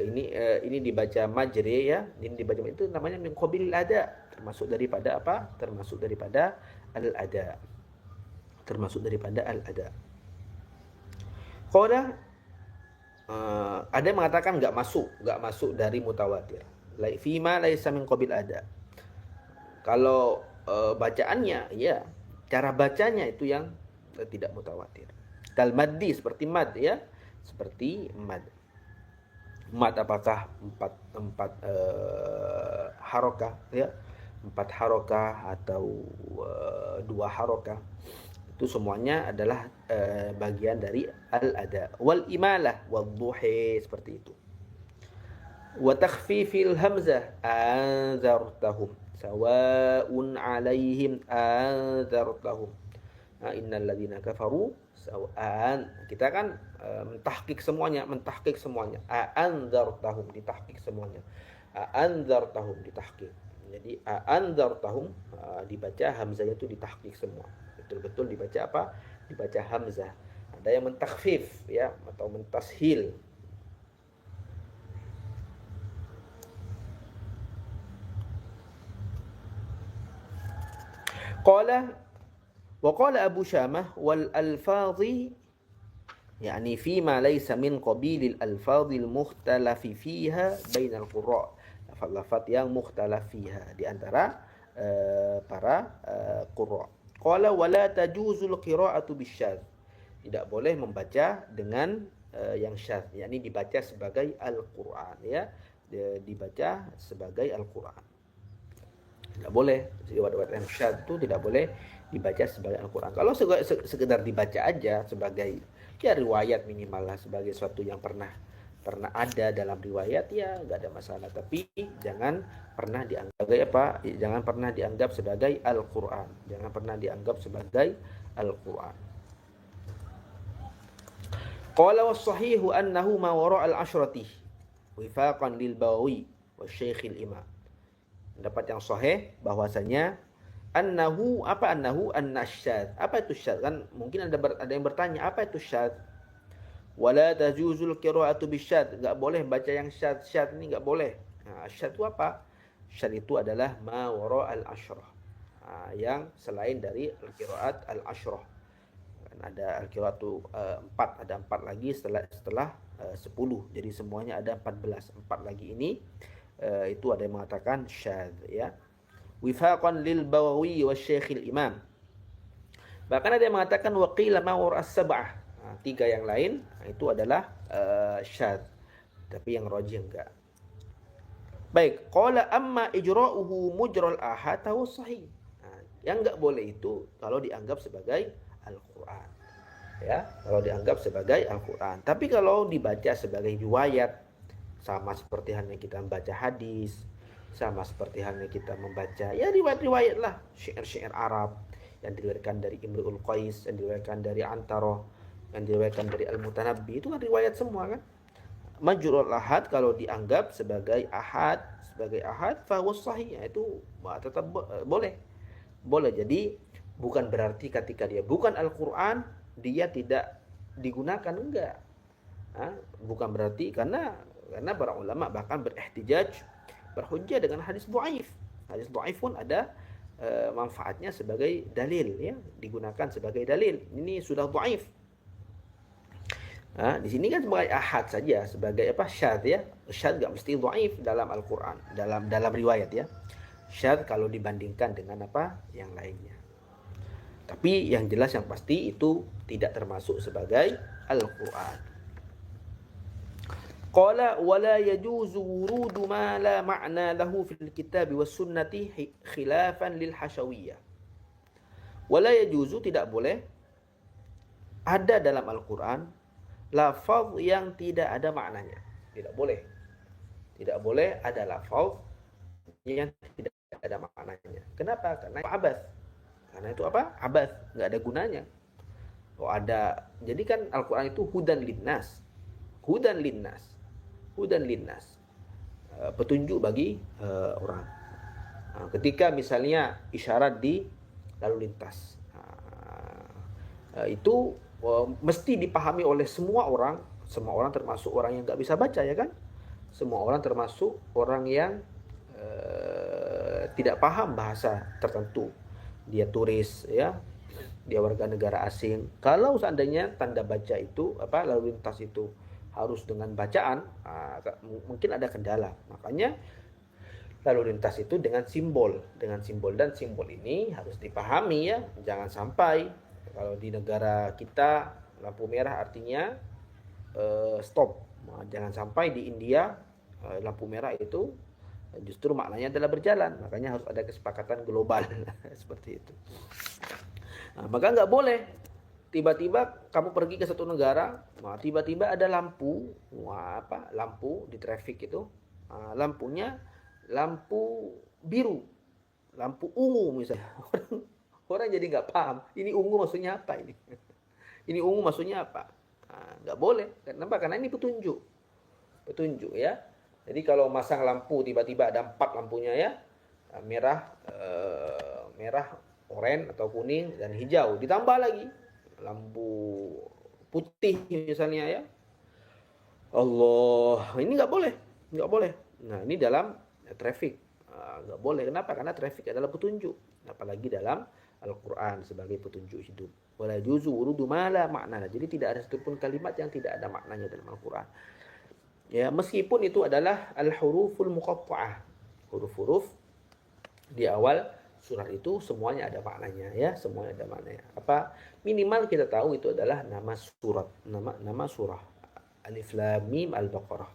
Ini dibaca majre ya, ini dibaca, itu namanya min qabilil ada, termasuk daripada apa? Termasuk daripada al-ada. Termasuk daripada al-ada. Qala ada yang mengatakan enggak masuk dari mutawatir. Fima laisa min qabil ada. Kalau bacaannya ya, cara bacanya itu yang tidak mutawatir. Kal maddi, seperti mad ya, seperti mad. Mad apakah empat harokah ya, 4 harokah atau 2 harokah, itu semuanya adalah bagian dari al-ada. Wal imalah wal duhi, seperti itu. Wa takhfifil hamzah anzartahum sawa'un 'alaihim anzartahum. Nah, innal ladzina kafaru sawa'an. Kita kan mentahqiq semuanya. Anzartahum, ditahqiq semuanya. Anzartahum, ditahqiq. Jadi anzartahum dibaca hamzahnya itu ditahqiq semua. Betul-betul dibaca apa? Dibaca hamzah. Ada yang mentakhfif ya, atau mentashil. Wa qala Abu Syamah wal alfadhi yani fima laysa min qabilil alfadhil mukhtalafi fiha bainal qurra. Lafaz yang mukhtalaf fiha di antara para qurra. Qala wala tajuzul qira'atu bisyadz. Tidak boleh membaca dengan yang syadz, yakni dibaca sebagai Al-Qur'an ya. Dibaca sebagai Al-Qur'an. Tidak boleh, riwayat yang syadz itu tidak boleh dibaca sebagai Al-Quran. Kalau sekedar dibaca aja sebagai ya riwayat minimal lah, sebagai sesuatu yang pernah ada dalam riwayat ya nggak ada masalah. Tapi jangan pernah dianggap sebagai apa? Jangan pernah dianggap sebagai Al-Quran. Jangan pernah dianggap sebagai Al-Quran. Qala was-sahihu annahu ma wara' al-ashrati wifaqan lil Bawawi wa Syekh al-Imam. Pendapat yang sahih bahwasanya annahu annasyadz. Apa itu syadz? Kan mungkin ada yang bertanya, apa itu syadz? Wala tajuzul qira'atu bisyadz. Enggak boleh baca yang syadz ini enggak boleh. Syad itu apa? Syad itu adalah ma wara al-asyrah. Yang selain dari al-qiraat al-asyrah. Kan ada al-qiraat itu 4, ada 4 lagi setelah 10. Jadi semuanya ada 14. 4 lagi ini itu ada yang mengatakan syad ya. Wifaqan lil Bawawi wa Syekhil Imam. Bahkan ada yang mengatakan waqila ma wara as-sab'ah. 3 yang lain itu adalah syad. Tapi yang rajih enggak. Baik, qala amma ijra'uhu mujral ahad tahu sahih. Yang enggak boleh itu kalau dianggap sebagai Al-Qur'an. Ya, kalau dianggap sebagai Al-Qur'an. Tapi kalau dibaca sebagai riwayat sama seperti halnya kita membaca hadis, sama seperti halnya kita membaca ya riwayat-riwayat lah, syair-syair Arab yang diriwayatkan dari Imru'ul Qais, yang diriwayatkan dari Antaroh, yang diriwayatkan dari Al-Mutanabbi, itu kan riwayat semua kan. Majrul ahad kalau dianggap sebagai ahad fahuwa sahih, itu tetap boleh. Boleh. Jadi bukan berarti ketika dia bukan Al-Qur'an dia tidak digunakan, enggak. Bukan berarti karena para ulama bahkan berihtijaj, berhujjah dengan hadis dhaif. Hadis dhaif pun ada manfaatnya sebagai dalil ya, digunakan sebagai dalil. Ini sudah dhaif. Di sini kan sebagai ahad saja, sebagai apa? Syadz ya. Syadz enggak mesti dhaif dalam Al-Qur'an, dalam riwayat ya. Syadz kalau dibandingkan dengan apa? Yang lainnya. Tapi yang jelas yang pasti itu tidak termasuk sebagai Al-Qur'an. Qala wala yajuzu wurudu ma la ma'na lahu fil kitab was sunnati khilafan lil hashawiyah. Wala yajuzu, tidak boleh ada dalam Al-Qur'an lafaz yang tidak ada maknanya. Tidak boleh. Tidak boleh ada lafaz yang tidak ada maknanya. Kenapa? Karena itu abath. Karena itu apa? Abath, enggak ada gunanya. Jadi kan Al-Qur'an itu hudan linnas. Hudan linnas. Hudan linnas. Petunjuk bagi orang. Ketika misalnya isyarat di lalu lintas. Itu mesti dipahami oleh semua orang termasuk orang yang nggak bisa baca ya kan, semua orang termasuk orang yang tidak paham bahasa tertentu, dia turis ya, dia warga negara asing. Kalau seandainya tanda baca itu lalu lintas itu harus dengan bacaan, mungkin ada kendala. Makanya lalu lintas itu dengan simbol, dan simbol ini harus dipahami ya, jangan sampai kalau di negara kita lampu merah artinya stop. Jangan sampai di India lampu merah itu justru maknanya adalah berjalan. Makanya harus ada kesepakatan global seperti itu. Maka nggak boleh tiba-tiba kamu pergi ke satu negara, tiba-tiba ada lampu, lampu di traffic itu, lampunya lampu biru, lampu ungu misalnya. Orang jadi nggak paham, ini ungu maksudnya apa ini? Ini ungu maksudnya apa? Nggak boleh. Kenapa? Karena ini petunjuk ya. Jadi kalau masang lampu tiba-tiba ada 4 lampunya ya, merah, oranye atau kuning dan hijau, ditambah lagi lampu putih misalnya ya. Allah, ini nggak boleh. Nah ini dalam traffic nggak boleh. Kenapa? Karena traffic adalah petunjuk, apalagi dalam Al-Quran sebagai petunjuk hidup. Wala juzu wurudu ma la makna. Jadi tidak ada satupun kalimat yang tidak ada maknanya dalam Al-Quran. Ya, meskipun itu adalah al-huruful muqatta'ah. Huruf-huruf di awal surat itu semuanya ada maknanya ya, semuanya ada maknanya. Minimal kita tahu itu adalah nama surat, nama surah. Alif lam mim al-Baqarah.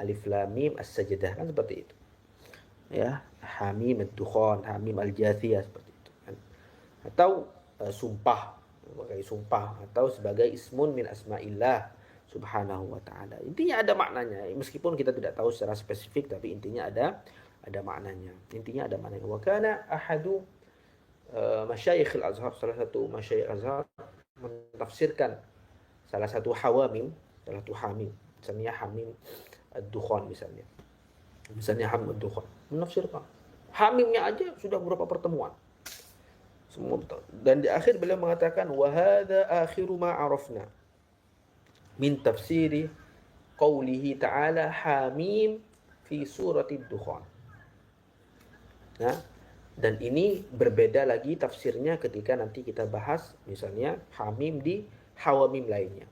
Alif lam mim as-Sajdah, kan seperti itu. Ya, Hamim ad-Dukhan, Hamim al-Jathiyah, seperti itu kan. Atau sumpah, sebagai sumpah, atau sebagai ismun min asma'illah subhanahu wa ta'ala. Intinya ada maknanya, meskipun kita tidak tahu secara spesifik, tapi intinya ada maknanya. Intinya ada maknanya. Wa kana ahadu masyayikh al-Azhar, salah satu masyayikh al-Azhar menafsirkan salah satu hamim, misalnya Hamim ad-Dukhan misalnya Hamim ad-Dukhan, menafsirkan hamimnya aja sudah berapa pertemuan semua betul. Dan di akhir beliau mengatakan wa hadza akhiru ma arafna min tafsiri qaulihi ta'ala hamim fi suratid Dukhan. Nah, dan ini berbeda lagi tafsirnya ketika nanti kita bahas misalnya Hamim di Hawamim lainnya.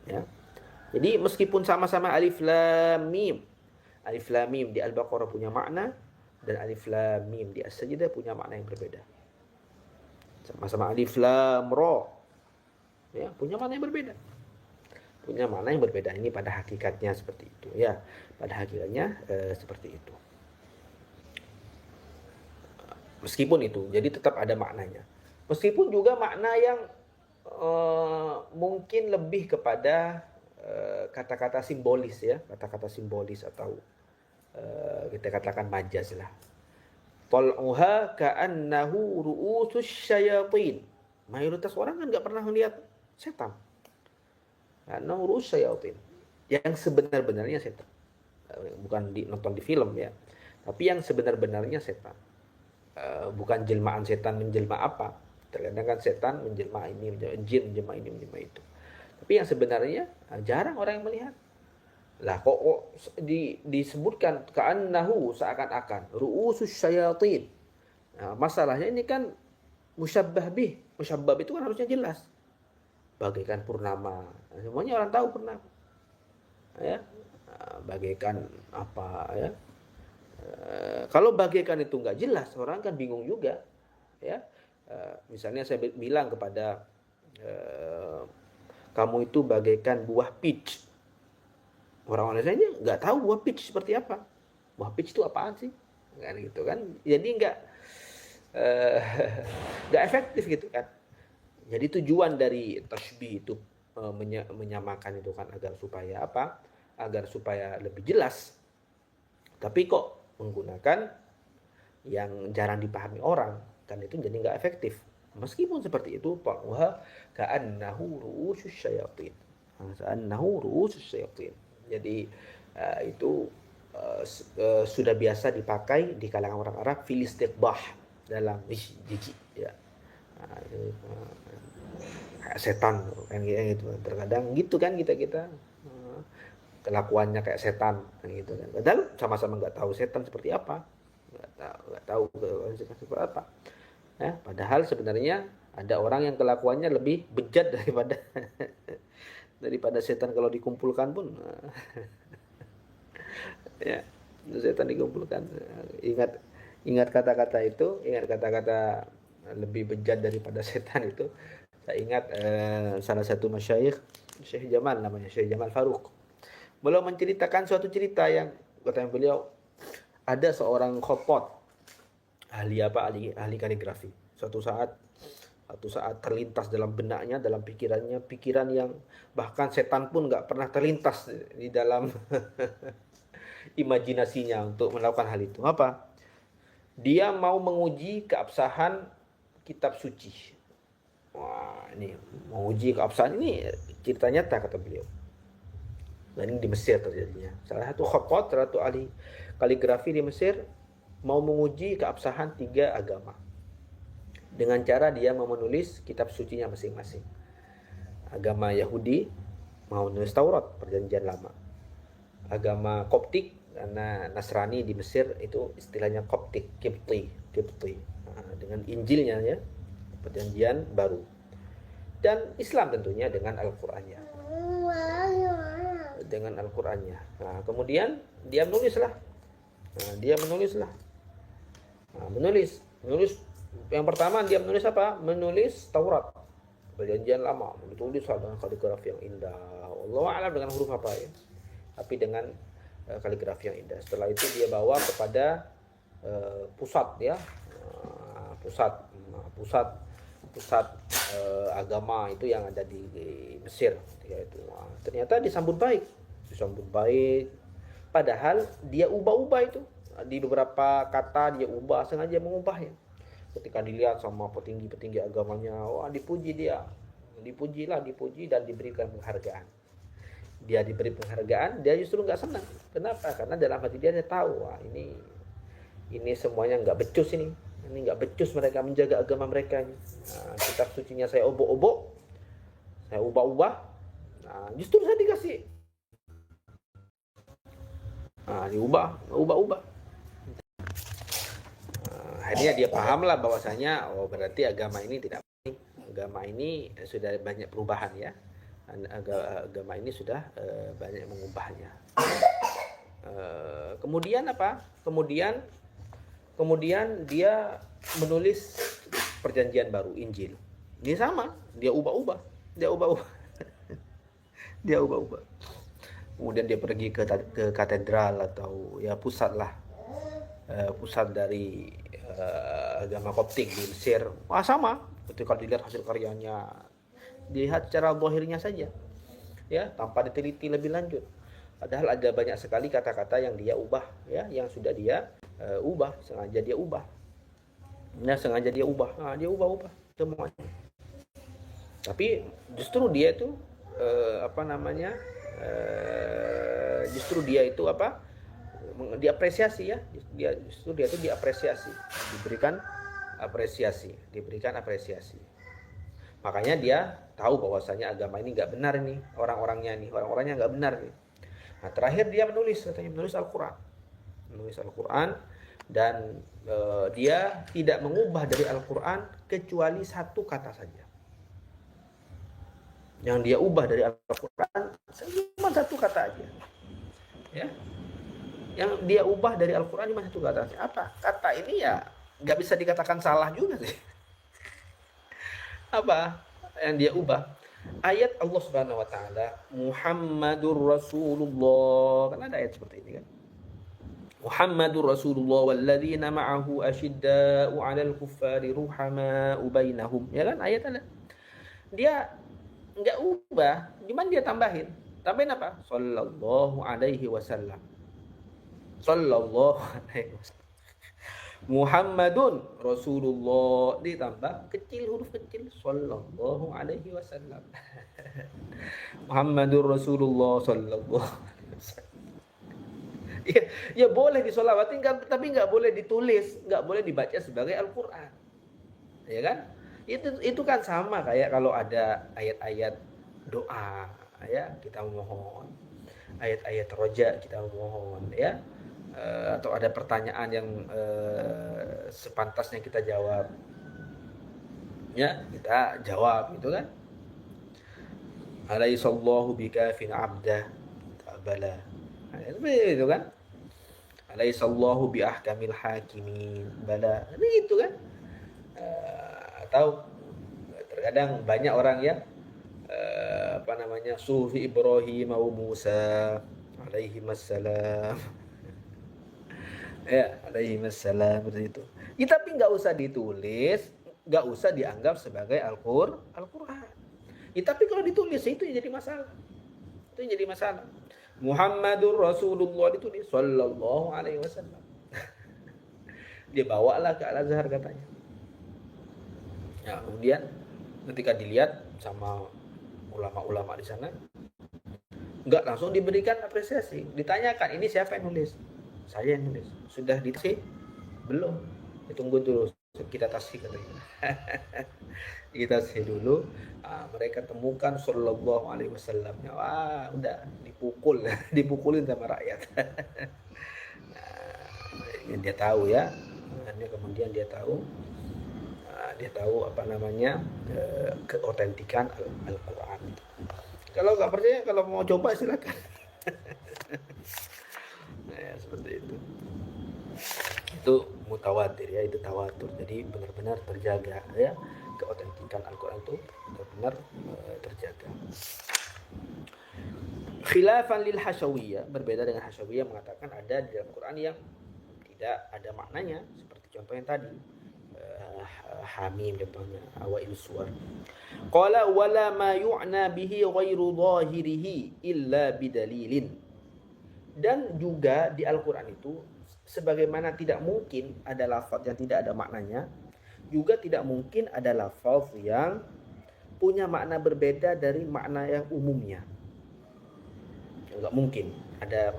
Ya. Jadi meskipun sama-sama alif lam mim, alif lam mim di Al-Baqarah punya makna dan alif lam mim di As-Sajdah punya makna yang berbeda. Sama-sama alif lam ra, ya, punya makna yang berbeda. Punya makna yang berbeda. Ini pada hakikatnya seperti itu, ya. Pada hakikatnya seperti itu. Meskipun itu, jadi tetap ada maknanya. Meskipun juga makna yang mungkin lebih kepada kata-kata simbolis, ya, kata-kata simbolis atau kita katakan majaz lah. Tal'uha ka'annahu ru'usus syayatin. Mayoritas orang kan nggak pernah melihat setan. Ka'annahu ru'us syayatin. Yang sebenar-benarnya setan. Bukan nonton di film, ya. Tapi yang sebenar-benarnya setan. Bukan jelmaan setan menjelma apa. Terkadang kan setan menjelma ini, jin menjelma ini, menjelma itu. Tapi yang sebenarnya jarang orang yang melihat. Lah kok disebutkan ka'annahu seakan-akan ru'usus syayatin. Nah, masalahnya ini kan musyabbah bih. Musyabbah itu kan harusnya jelas. Bagaikan purnama. Nah, semuanya orang tahu purnama. Ya. Bagaikan apa, ya. Kalau bagaikan itu nggak jelas, orang kan bingung juga, ya. Misalnya saya bilang kepada kamu itu bagaikan buah peach. Orang-orang saja nggak tahu buah peach seperti apa. Buah peach itu apaan sih? Kan gitu kan. Jadi nggak efektif gitu kan. Jadi tujuan dari tashbih itu menyamakan itu kan agar supaya apa? Agar supaya lebih jelas. Tapi kok menggunakan yang jarang dipahami orang, kan itu jadi nggak efektif. Meskipun seperti itu, ta'uha ka'annahu ru'usus syayatin. Ka'annahu ru'usus syayatin. Jadi itu sudah biasa dipakai di kalangan orang Arab fil istiqbah, dalam jijik, ya. Setan kan gitu. Terkadang gitu kan kita kelakuannya kayak setan gitu kan. Padahal sama-sama nggak tahu setan seperti apa, nggak tahu setan seperti apa. Ya, padahal sebenarnya ada orang yang kelakuannya lebih bejat daripada setan kalau dikumpulkan pun. Ya, setan dikumpulkan. Ingat kata-kata itu, ingat kata-kata lebih bejat daripada setan itu. Saya ingat salah satu masyayikh, Syekh Jamal namanya, Syekh Jamal Faruq. Beliau menceritakan suatu cerita yang katanya beliau ada seorang khottot, ahli kaligrafi. Suatu saat terlintas dalam benaknya, dalam pikirannya, pikiran yang bahkan setan pun nggak pernah terlintas di dalam imajinasinya untuk melakukan hal itu. Apa? Dia mau menguji keabsahan kitab suci. Wah, ini menguji keabsahan, ini cerita nyata kata beliau. Dan ini di Mesir terjadinya. Salah satu khottot, salah satu ahli kaligrafi di Mesir mau menguji keabsahan 3 agama. Dengan cara dia mau menulis kitab sucinya masing-masing. Agama Yahudi mau menulis Taurat, perjanjian lama. Agama Koptik, karena Nasrani di Mesir itu istilahnya Koptik, Kipti. Nah, dengan Injilnya, ya, perjanjian baru. Dan Islam tentunya dengan Al-Qur'annya. Nah, kemudian dia menulislah. Menulis yang pertama dia menulis apa? Menulis Taurat, perjanjian lama, menulis dengan kaligrafi yang indah. Wallahu a'lam dengan huruf apa, ya, tapi dengan kaligrafi yang indah. Setelah itu dia bawa kepada pusat, ya, pusat agama itu yang ada di Mesir, yaitu. Ternyata disambut baik. Padahal dia ubah-ubah itu. Di beberapa kata dia ubah, sengaja mengubahnya. Ketika dilihat sama petinggi-petinggi agamanya, wah, dipuji dia. Dipuji dan diberikan penghargaan. Dia diberi penghargaan, dia justru nggak senang. Kenapa? Karena dalam hati dia tahu, wah, ini semuanya nggak becus ini. Ini nggak becus mereka menjaga agama mereka ini. Nah, kitab sucinya saya obok-obok, saya ubah-ubah. Nah, justru saya dikasih Ubah. Akhirnya dia pahamlah bahwasanya berarti agama ini tidak baik. Agama ini sudah banyak perubahan ya. Agama ini sudah banyak mengubahnya. Kemudian apa? Kemudian dia menulis perjanjian baru, Injil. Ini sama, dia ubah-ubah. Dia ubah-ubah. Kemudian dia pergi ke katedral atau ya pusat dari agama Koptik di Mesir. Sama. Ketika dilihat hasil karyanya, dilihat secara zahirnya saja, ya, tanpa diteliti lebih lanjut. Padahal ada banyak sekali kata-kata yang dia ubah, ya, yang sudah dia ubah, sengaja dia ubah. Dia ubah semuanya. Tapi justru dia itu justru dia itu diapresiasi ya. Dia itu diapresiasi, diberikan apresiasi. Makanya dia tahu bahwasanya agama ini nggak benar nih, orang-orangnya nggak benar nih. Nah, terakhir dia menulis Al-Quran dan dia tidak mengubah dari Al-Quran kecuali satu kata saja. Yang dia ubah dari Al-Quran cuma satu kata aja, ya. Yang dia ubah dari Al-Quran cuma satu kata. Apa? Kata ini ya nggak bisa dikatakan salah juga sih. Apa yang dia ubah? Ayat Allah Subhanahu wa taala, Muhammadur Rasulullah. Kan ada ayat seperti ini kan? Muhammadur Rasulullah walladzina ma'ahu asyidda'u 'alal kuffari ruhama'u bainahum. Ya kan ayat ada. Dia enggak ubah, cuman dia tambahin apa? Sallallahu alaihi wasallam. Muhammadun Rasulullah ditambah huruf kecil sallallahu alaihi wasallam. Muhammadur Rasulullah sallallahu alaihi wasallam. Ya boleh disolawatin tapi nggak boleh ditulis, nggak boleh dibaca sebagai Al-Quran, ya kan? Itu kan sama kayak kalau ada ayat-ayat doa, ya kita mohon, ayat-ayat roja kita mohon, ya. Atau ada pertanyaan yang sepantasnya kita jawab, ya kita jawab gitu kan. Alaihissallahu bikafin abdah bala, itu kan. Alaihissallahu biahkamil hakimin bala, itu kan. Atau terkadang banyak orang yang sufi Ibrahim wa Musa alaihi wassalam. Ya, alaihi wassalam seperti itu. Ya, tapi nggak usah ditulis, nggak usah dianggap sebagai Al-Quran. Ya, tapi kalau ditulis itu yang jadi masalah. Muhammadur Rasulullah ditulis sallallahu alaihi wasallam. Dia bawalah ke Al-Azhar katanya. Ya, kemudian ketika dilihat sama ulama-ulama di sana, nggak langsung diberikan apresiasi. Ditanyakan, ini siapa yang nulis? Saya yang nulis. Sudah ditulis? Belum. Ditunggu dulu. Kita tasih katanya. Kita tasih dulu. Mereka temukan sallallahu alaihi wasallam. Wah, udah dipukulin sama rakyat. Dia tahu ya. Kemudian dia tahu keotentikan Al-Quran. Kalau nggak percaya, kalau mau coba silakan. Ya, seperti itu. Itu mutawatir ya, itu tawatur. Jadi benar-benar terjaga ya, keotentikan Al-Quran itu benar-benar terjaga. Khilafan lil Hasyawiyah, berbeda dengan Hasyawiyah mengatakan ada di dalam Quran yang tidak ada maknanya, seperti contoh yang tadi. Hamim contohnya, awail suwar. Qala wala ma yu'na bihi ghairu zahirihi illa bidalilin. Dan juga di Al-Quran itu sebagaimana tidak mungkin ada lafaz yang tidak ada maknanya, juga tidak mungkin ada lafaz yang punya makna berbeda dari makna yang umumnya. Enggak mungkin ada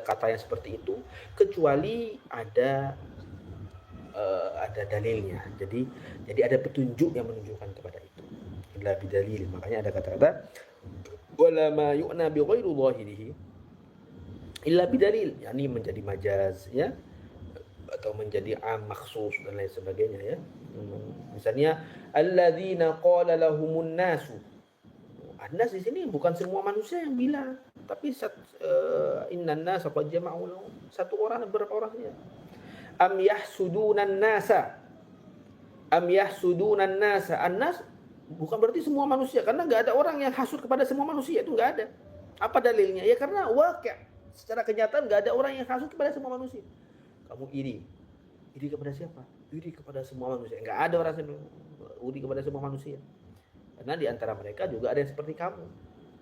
kata yang seperti itu kecuali ada dalilnya. Jadi ada petunjuk yang menunjukkan kepada itu. Illa bidalil. Makanya ada kata-kata wala ma yu'na bi ghairu zahirihi. illa bidalil, yakni menjadi majaz ya, atau menjadi am maksus dan lain sebagainya ya. Misalnya alladzina qala lahumun nasu. An-nas di sini bukan semua manusia yang bilang, tapi innan nasa qad jama'u lahum, satu orang, beberapa orang saja. Am yahsudunan nasa. Am yahsudunan nasa. An-nas bukan berarti semua manusia, karena nggak ada orang yang hasud kepada semua manusia, itu nggak ada. Apa dalilnya? Ya karena waqi', secara kenyataan nggak ada orang yang hasud kepada semua manusia. Kamu iri kepada siapa? Iri kepada semua manusia. Nggak ada orang yang iri kepada semua manusia. Karena di antara mereka juga ada yang seperti kamu.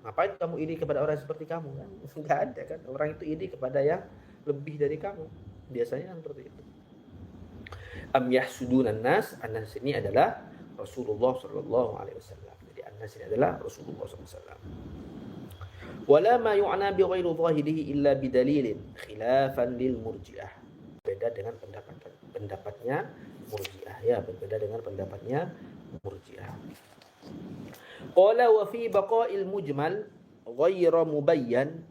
Ngapain kamu iri kepada orang seperti kamu kan? Nggak ada kan. Orang itu iri kepada yang lebih dari kamu. Biasanya seperti itu. Am yahsudunan nas. An-nas ini adalah Rasulullah sallallahu alaihi wasallam. Jadi an-nas ini adalah Rasulullah sallallahu alaihi wasallam. Wala ma yu'na bi ghairi zahirihi illa bidalilin khilafan lil murji'ah. Beda dengan pendapatnya murji'ah ya, berbeda dengan pendapatnya murji'ah. Qala wa fi baqa'il mujmal ghayra mubayyan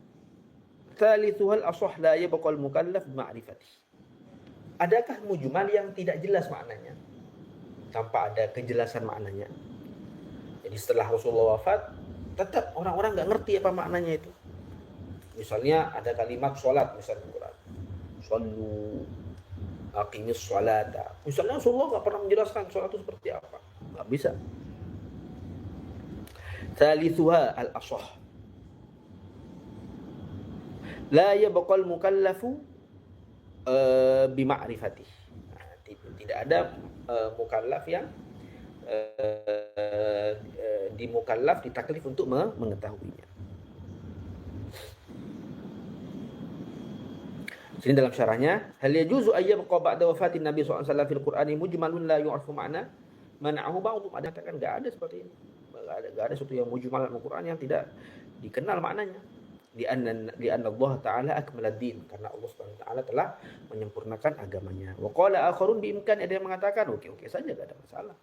thalithuha al-asah la yabqa al-mukallaf bima'rifati. Adakah mujmal yang tidak jelas maknanya, tanpa ada kejelasan maknanya? Jadi setelah Rasulullah wafat, tetap orang-orang nggak ngerti apa maknanya itu. Misalnya ada kalimat sholat, misalnya Quran, shollu aqimis sholata. Misalnya Rasulullah nggak pernah menjelaskan sholat itu seperti apa, nggak bisa. Thalithuha al-asah la yabqa al-mukallafu bima'rifati. Tidak ada mukallaf yang dimukallaf, ditaklif untuk mengetahuinya. Sini dalam syarahnya, hal yajuzu ayyabqa ba'da wafatin Nabi SAW fil Qur'ani mujmalun la yu'arfu ma'na man'ahu ba'du. Ada katakan enggak ada seperti ini. Enggak ada sesuatu yang mujmal dalam Al-Qur'an yang tidak dikenal maknanya. Di anna Allah Ta'ala akmalad din, karena Allah Subhanahu wa taala telah menyempurnakan agamanya. Wa qala akharun bi imkan, ada yang mengatakan oke saja, enggak ada masalah.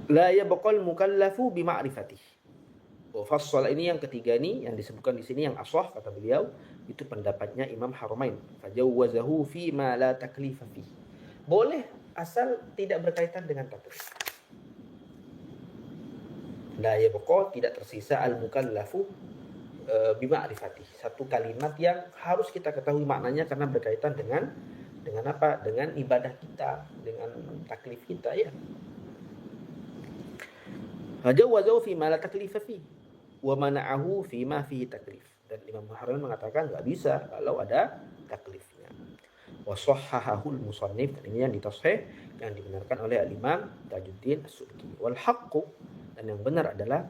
La yabqal mukallafu bi ma'rifatihi. Fassal ini yang ketiga nih yang disebutkan di sini yang asah kata beliau, itu pendapatnya Imam Haramain. Fajawwazahu fi ma la taklifa fi. Boleh asal tidak berkaitan dengan taklif. La yabqa, tidak tersisa al-mukallafu bima'rifati. Satu kalimat yang harus kita ketahui maknanya karena berkaitan dengan apa? Dengan ibadah kita, dengan taklif kita ya. Fajawwazahu fi ma la taklifa fi wa mana'ahu fi ma fihi taklif. Dan Imam Haramain mengatakan enggak bisa kalau ada taklifnya. Wa sahhahul musannif, ini yang ditashih, yang dibenarkan oleh al-Imam Tajuddin As-Subki. Wal haqqu, dan yang benar adalah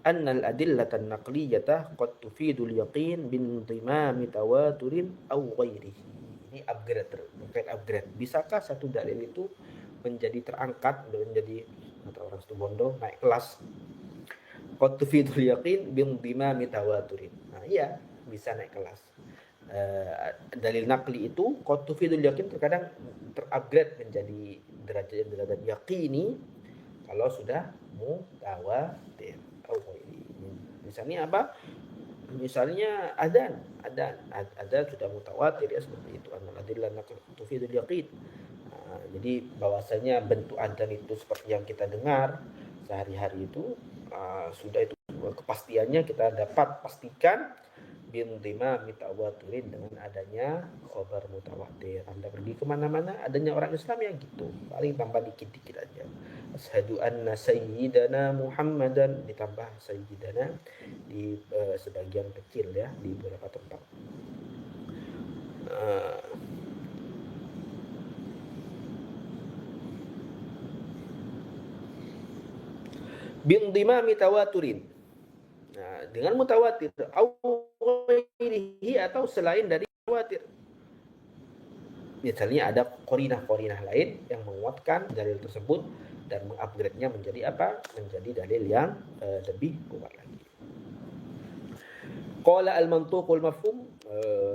annal adillatan naqliyata qad tufidul yaqin bin dhimami tawaturin aw ghairihi. Ini upgrade. Bisakah satu dalil itu menjadi terangkat, menjadi kata orang Situbondo naik kelas? Qad tufidul yaqin bin dhimami tawaturin. Nah, iya, bisa naik kelas. Dalil nakli itu qad tufidul yaqin terkadang terupgrade menjadi derajat yaqini kalau sudah mutawatir. Misalnya apa? Misalnya adzan sudah mutawatir ya, seperti itu. An-adillah tufidul yaqin. Jadi bahwasanya bentuk adzan itu seperti yang kita dengar sehari-hari itu, sudah itu kepastiannya kita dapat pastikan bimdima mitawaturin dengan adanya khobar mutawatir. Anda pergi kemana-mana adanya orang Islam yang gitu, paling tambah dikit-dikit aja. Asyhadu anna sayyidana Muhammadan, ditambah sayyidana di sebagian kecil ya, di beberapa tempat. Bimdima mitawaturin. Nah, dengan mutawatir atau selain dari mutawatir. Misalnya ada qarinah lain yang menguatkan dalil tersebut dan mengupgrade-nya menjadi apa? Menjadi dalil yang lebih kuat lagi. Qala al-mantuqul mafhum,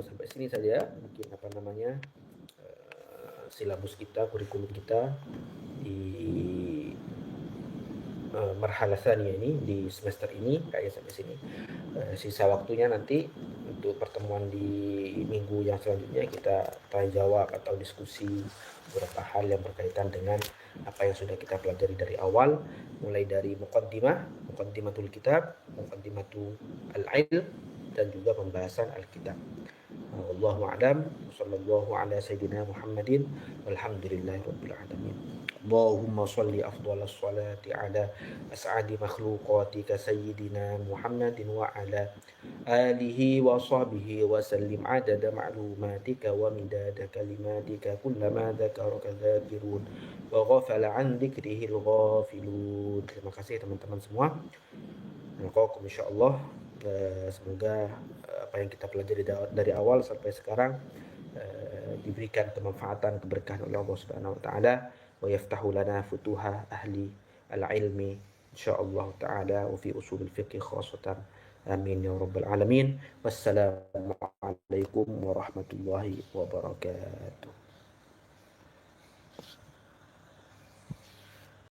sampai sini saja mungkin silabus kita, kurikulum kita di marhalah tsaniyah ini di semester ini kayak sampai sini. Sisa waktunya nanti untuk pertemuan di minggu yang selanjutnya kita tanya jawab atau diskusi beberapa hal yang berkaitan dengan apa yang sudah kita pelajari dari awal, mulai dari muqaddimatul kitab, muqaddimatul al-ilm, dan juga pembahasan al-kitab. Wallahu a'lam. Sallallahu ala sayyidina Muhammadin walhamdulillahi rabbil alamin. Allahumma salli afdalas salati ala as'adi makhluqatika sayyidina Muhammadin wa ala alihi wa sahbihi wa sallim adada ma'lumatika wa midada kalimatika kullama dzakaraka dzakirun wa ghafala an dzikrihi al-ghafilun. Terima kasih teman-teman semua. Nalqakum insyaallah. Semoga apa yang kita pelajari dari awal sampai sekarang diberikan kemanfaatan, keberkahan oleh Allah Subhanahu wa taala, wa yaftahu lana futuha ahli al-ilmi insyaallah taala wa fi usul al-fiqh khassatan. Amin ya rabbal alamin. Wassalamu alaikum warahmatullahi wabarakatuh.